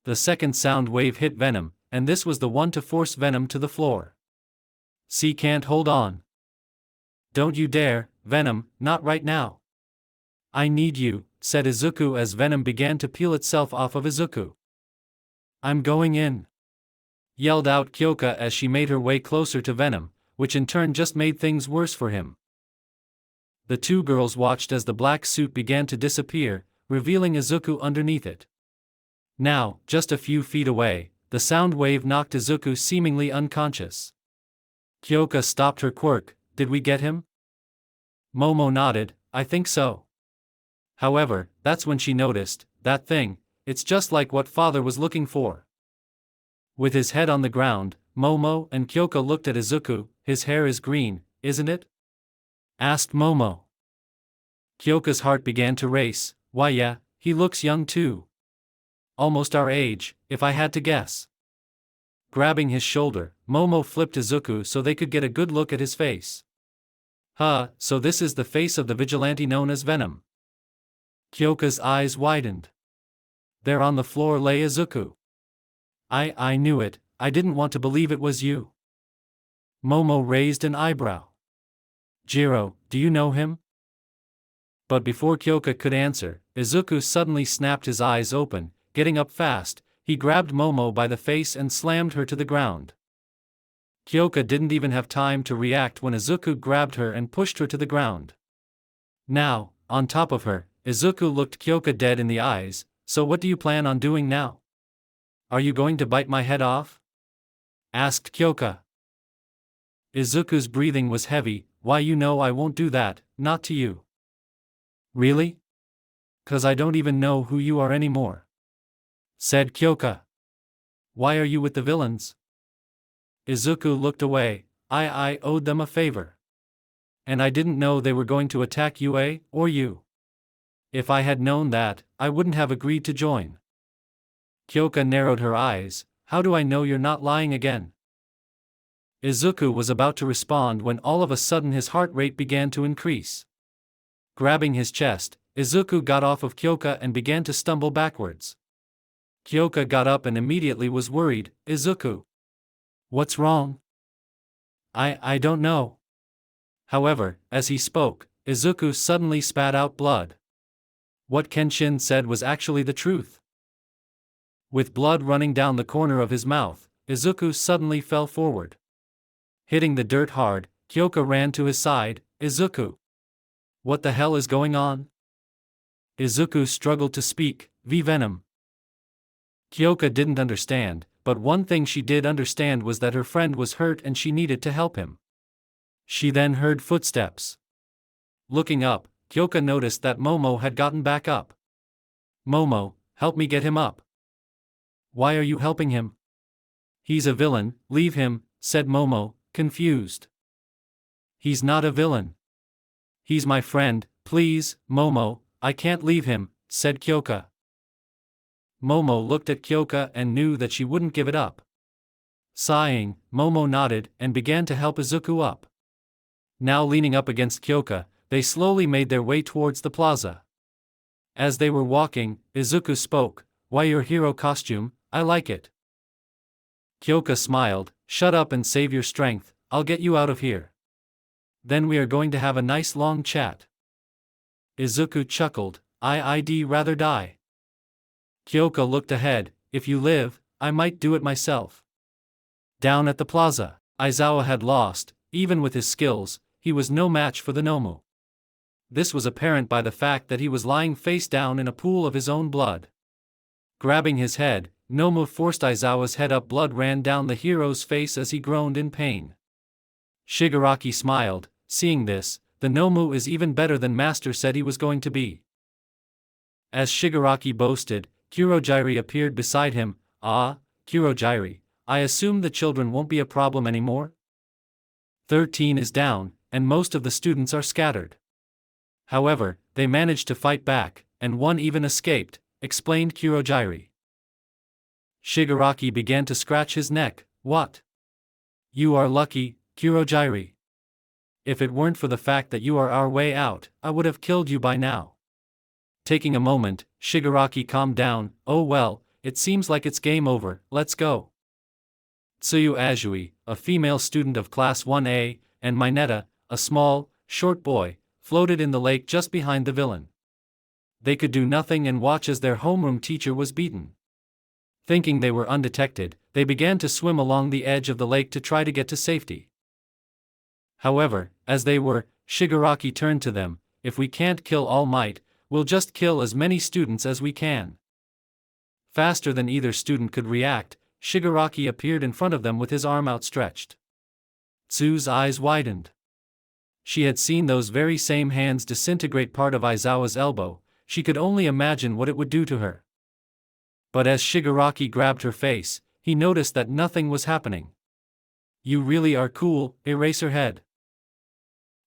The second sound wave hit Venom, and this was the one to force Venom to the floor. "See, can't hold on. Don't you dare, Venom, not right now. I need you," said Izuku as Venom began to peel itself off of Izuku. "I'm going in," yelled out Kyoka as she made her way closer to Venom, which in turn just made things worse for him. The two girls watched as the black suit began to disappear, revealing Izuku underneath it. Now, just a few feet away, the sound wave knocked Izuku seemingly unconscious. Kyoka stopped her quirk. "Did we get him?" Momo nodded. "I think so." However, that's when she noticed, that thing, it's just like what father was looking for. With his head on the ground, Momo and Kyoka looked at Izuku. "His hair is green, isn't it?" asked Momo. Kyoka's heart began to race. "Why yeah, he looks young too. Almost our age, if I had to guess." Grabbing his shoulder, Momo flipped Izuku so they could get a good look at his face. "Huh, so this is the face of the vigilante known as Venom." Kyoka's eyes widened. There on the floor lay Izuku. I knew it, I didn't want to believe it was you." Momo raised an eyebrow. "Jiro, do you know him?" But before Kyoka could answer, Izuku suddenly snapped his eyes open. Getting up fast, he grabbed Momo by the face and slammed her to the ground. Kyoka didn't even have time to react when Izuku grabbed her and pushed her to the ground. Now, on top of her, Izuku looked Kyoka dead in the eyes. "So what do you plan on doing now? Are you going to bite my head off?" asked Kyoka. Izuku's breathing was heavy. "Why, you know I won't do that, not to you." "Really? 'Cause I don't even know who you are anymore," said Kyoka. "Why are you with the villains?" Izuku looked away. I owed them a favor. And I didn't know they were going to attack Yue, or you. If I had known that, I wouldn't have agreed to join." Kyoka narrowed her eyes. "How do I know you're not lying again?" Izuku was about to respond when all of a sudden his heart rate began to increase. Grabbing his chest, Izuku got off of Kyoka and began to stumble backwards. Kyoka got up and immediately was worried. "Izuku, what's wrong?" I don't know." However, as he spoke, Izuku suddenly spat out blood. What Kenshin said was actually the truth. With blood running down the corner of his mouth, Izuku suddenly fell forward. Hitting the dirt hard, Kyoka ran to his side. "Izuku, what the hell is going on?" Izuku struggled to speak. "Venom." Kyoka didn't understand, but one thing she did understand was that her friend was hurt and she needed to help him. She then heard footsteps. Looking up, Kyoka noticed that Momo had gotten back up. "Momo, help me get him up." "Why are you helping him?" "He's a villain, leave him," said Momo, confused. "He's not a villain. He's my friend, please, Momo, I can't leave him," said Kyoka. Momo looked at Kyoka and knew that she wouldn't give it up. Sighing, Momo nodded and began to help Izuku up. Now leaning up against Kyoka, they slowly made their way towards the plaza. As they were walking, Izuku spoke. "Why, your hero costume, I like it." Kyoka smiled. "Shut up and save your strength, I'll get you out of here. Then we are going to have a nice long chat." Izuku chuckled. I'd rather die." Kyoka looked ahead. "If you live, I might do it myself." Down at the plaza, Aizawa had lost. Even with his skills, he was no match for the Nomu. This was apparent by the fact that he was lying face down in a pool of his own blood. Grabbing his head, Nomu forced Aizawa's head up. Blood ran down the hero's face as he groaned in pain. Shigaraki smiled. Seeing this, the Nomu is even better than Master said he was going to be. As Shigaraki boasted, Kurogiri appeared beside him. "Ah, Kurogiri, I assume the children won't be a problem anymore?" 13 is down, and most of the students are scattered. However, they managed to fight back, and one even escaped, explained Kurogiri. Shigaraki began to scratch his neck. What? You are lucky, Kurogiri. If it weren't for the fact that you are our way out, I would have killed you by now. Taking a moment, Shigaraki calmed down. Oh well, it seems like it's game over, let's go. Tsuyu Azui, a female student of Class 1A, and Mineta, a small, short boy, floated in the lake just behind the villain. They could do nothing and watch as their homeroom teacher was beaten. Thinking they were undetected, they began to swim along the edge of the lake to try to get to safety. However, as they were, Shigaraki turned to them. If we can't kill All Might, we'll just kill as many students as we can. Faster than either student could react, Shigaraki appeared in front of them with his arm outstretched. Tsu's eyes widened. She had seen those very same hands disintegrate part of Aizawa's elbow. She could only imagine what it would do to her. But as Shigaraki grabbed her face, he noticed that nothing was happening. You really are cool, Eraserhead.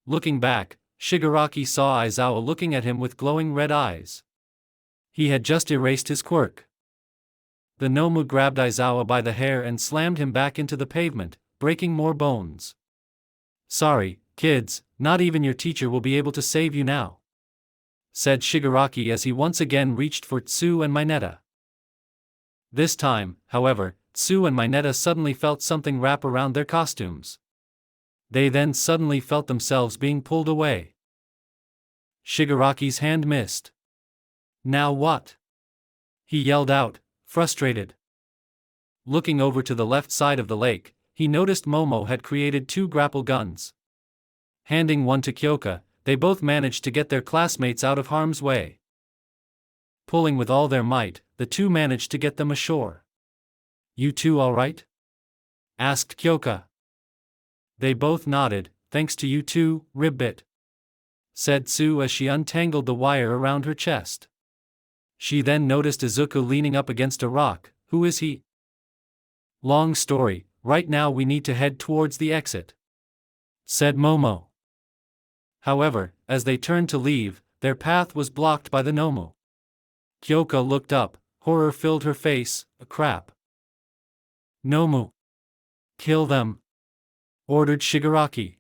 Looking back, Shigaraki saw Aizawa looking at him with glowing red eyes. He had just erased his quirk. The Nomu grabbed Aizawa by the hair and slammed him back into the pavement, breaking more bones. Sorry, kids, not even your teacher will be able to save you now, said Shigaraki as he once again reached for Tsu and Mineta. This time, however, Tsu and Mineta suddenly felt something wrap around their costumes. They then suddenly felt themselves being pulled away. Shigaraki's hand missed. Now what? He yelled out, frustrated. Looking over to the left side of the lake, he noticed Momo had created 2 grapple guns. Handing one to Kyoka, they both managed to get their classmates out of harm's way. Pulling with all their might, the two managed to get them ashore. You two all right? Asked Kyoka. They both nodded. Thanks to you too, Ribbit, said Tsu as she untangled the wire around her chest. She then noticed Izuku leaning up against a rock. Who is he? Long story, right now we need to head towards the exit, said Momo. However, as they turned to leave, their path was blocked by the Nomu. Kyoka looked up, horror filled her face. Crap. Nomu. Kill them, ordered Shigaraki.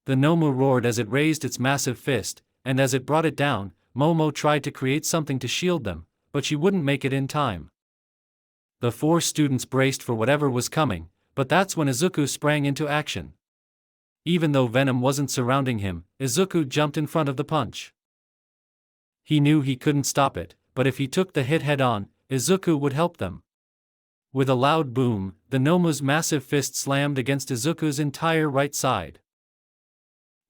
The Nomu roared as it raised its massive fist, and as it brought it down, Momo tried to create something to shield them, but she wouldn't make it in time. The 4 students braced for whatever was coming, but that's when Izuku sprang into action. Even though Venom wasn't surrounding him, Izuku jumped in front of the punch. He knew he couldn't stop it, but if he took the hit head-on, Izuku would help them. With a loud boom, the Nomu's massive fist slammed against Izuku's entire right side.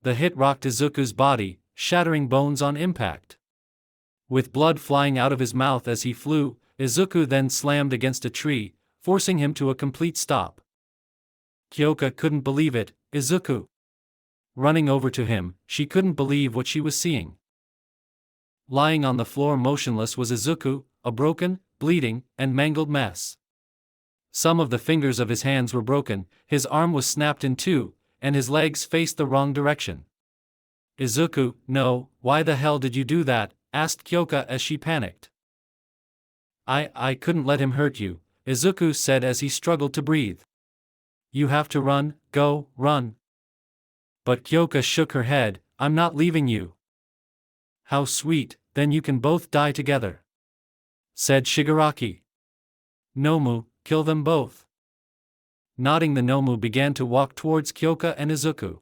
The hit rocked Izuku's body, shattering bones on impact. With blood flying out of his mouth as he flew, Izuku then slammed against a tree, forcing him to a complete stop. Kyoka couldn't believe it. Izuku. Running over to him, she couldn't believe what she was seeing. Lying on the floor motionless was Izuku, a broken, bleeding, and mangled mess. Some of the fingers of his hands were broken, his arm was snapped in 2, and his legs faced the wrong direction. Izuku, no, why the hell did you do that? Asked Kyoka as she panicked. I couldn't let him hurt you, Izuku said as he struggled to breathe. You have to run, go, run. But Kyoka shook her head. I'm not leaving you. How sweet, then you can both die together, said Shigaraki. Nomu, kill them both. Nodding, the Nomu began to walk towards Kyoka and Izuku.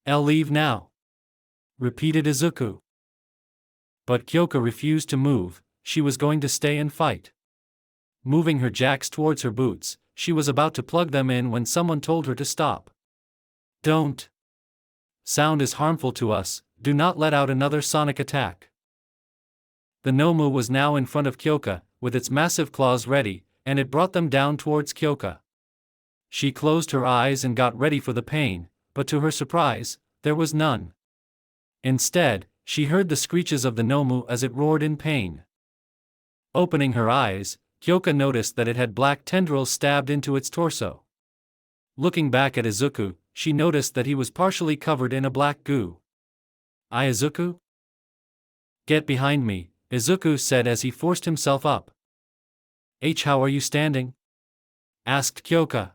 I'll leave now, repeated Izuku. But Kyoka refused to move. She was going to stay and fight. Moving her jacks towards her boots, she was about to plug them in when someone told her to stop. Don't. Sound is harmful to us, do not let out another sonic attack. The Nomu was now in front of Kyoka, with its massive claws ready, and it brought them down towards Kyoka. She closed her eyes and got ready for the pain, but to her surprise, there was none. Instead, she heard the screeches of the Nomu as it roared in pain. Opening her eyes, Kyoka noticed that it had black tendrils stabbed into its torso. Looking back at Izuku, she noticed that he was partially covered in a black goo. Izuku? Get behind me, Izuku said as he forced himself up. How are you standing? Asked Kyoka.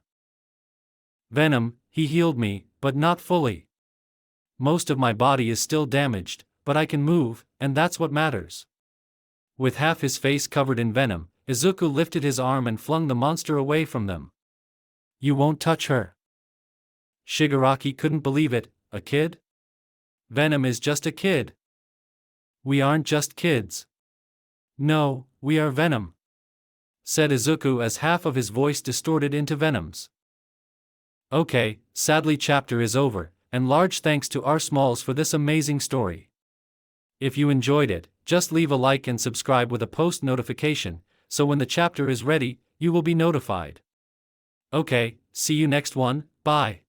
Venom, he healed me, but not fully. Most of my body is still damaged, but I can move, and that's what matters. With half his face covered in venom, Izuku lifted his arm and flung the monster away from them. You won't touch her. Shigaraki couldn't believe it. A kid? Venom is just a kid. We aren't just kids. No, we are Venom, said Izuku as half of his voice distorted into Venom's. Okay, sadly chapter is over, and large thanks to R. Smalls for this amazing story. If you enjoyed it, just leave a like and subscribe with a post notification, so when the chapter is ready, you will be notified. Okay, see you next one, bye.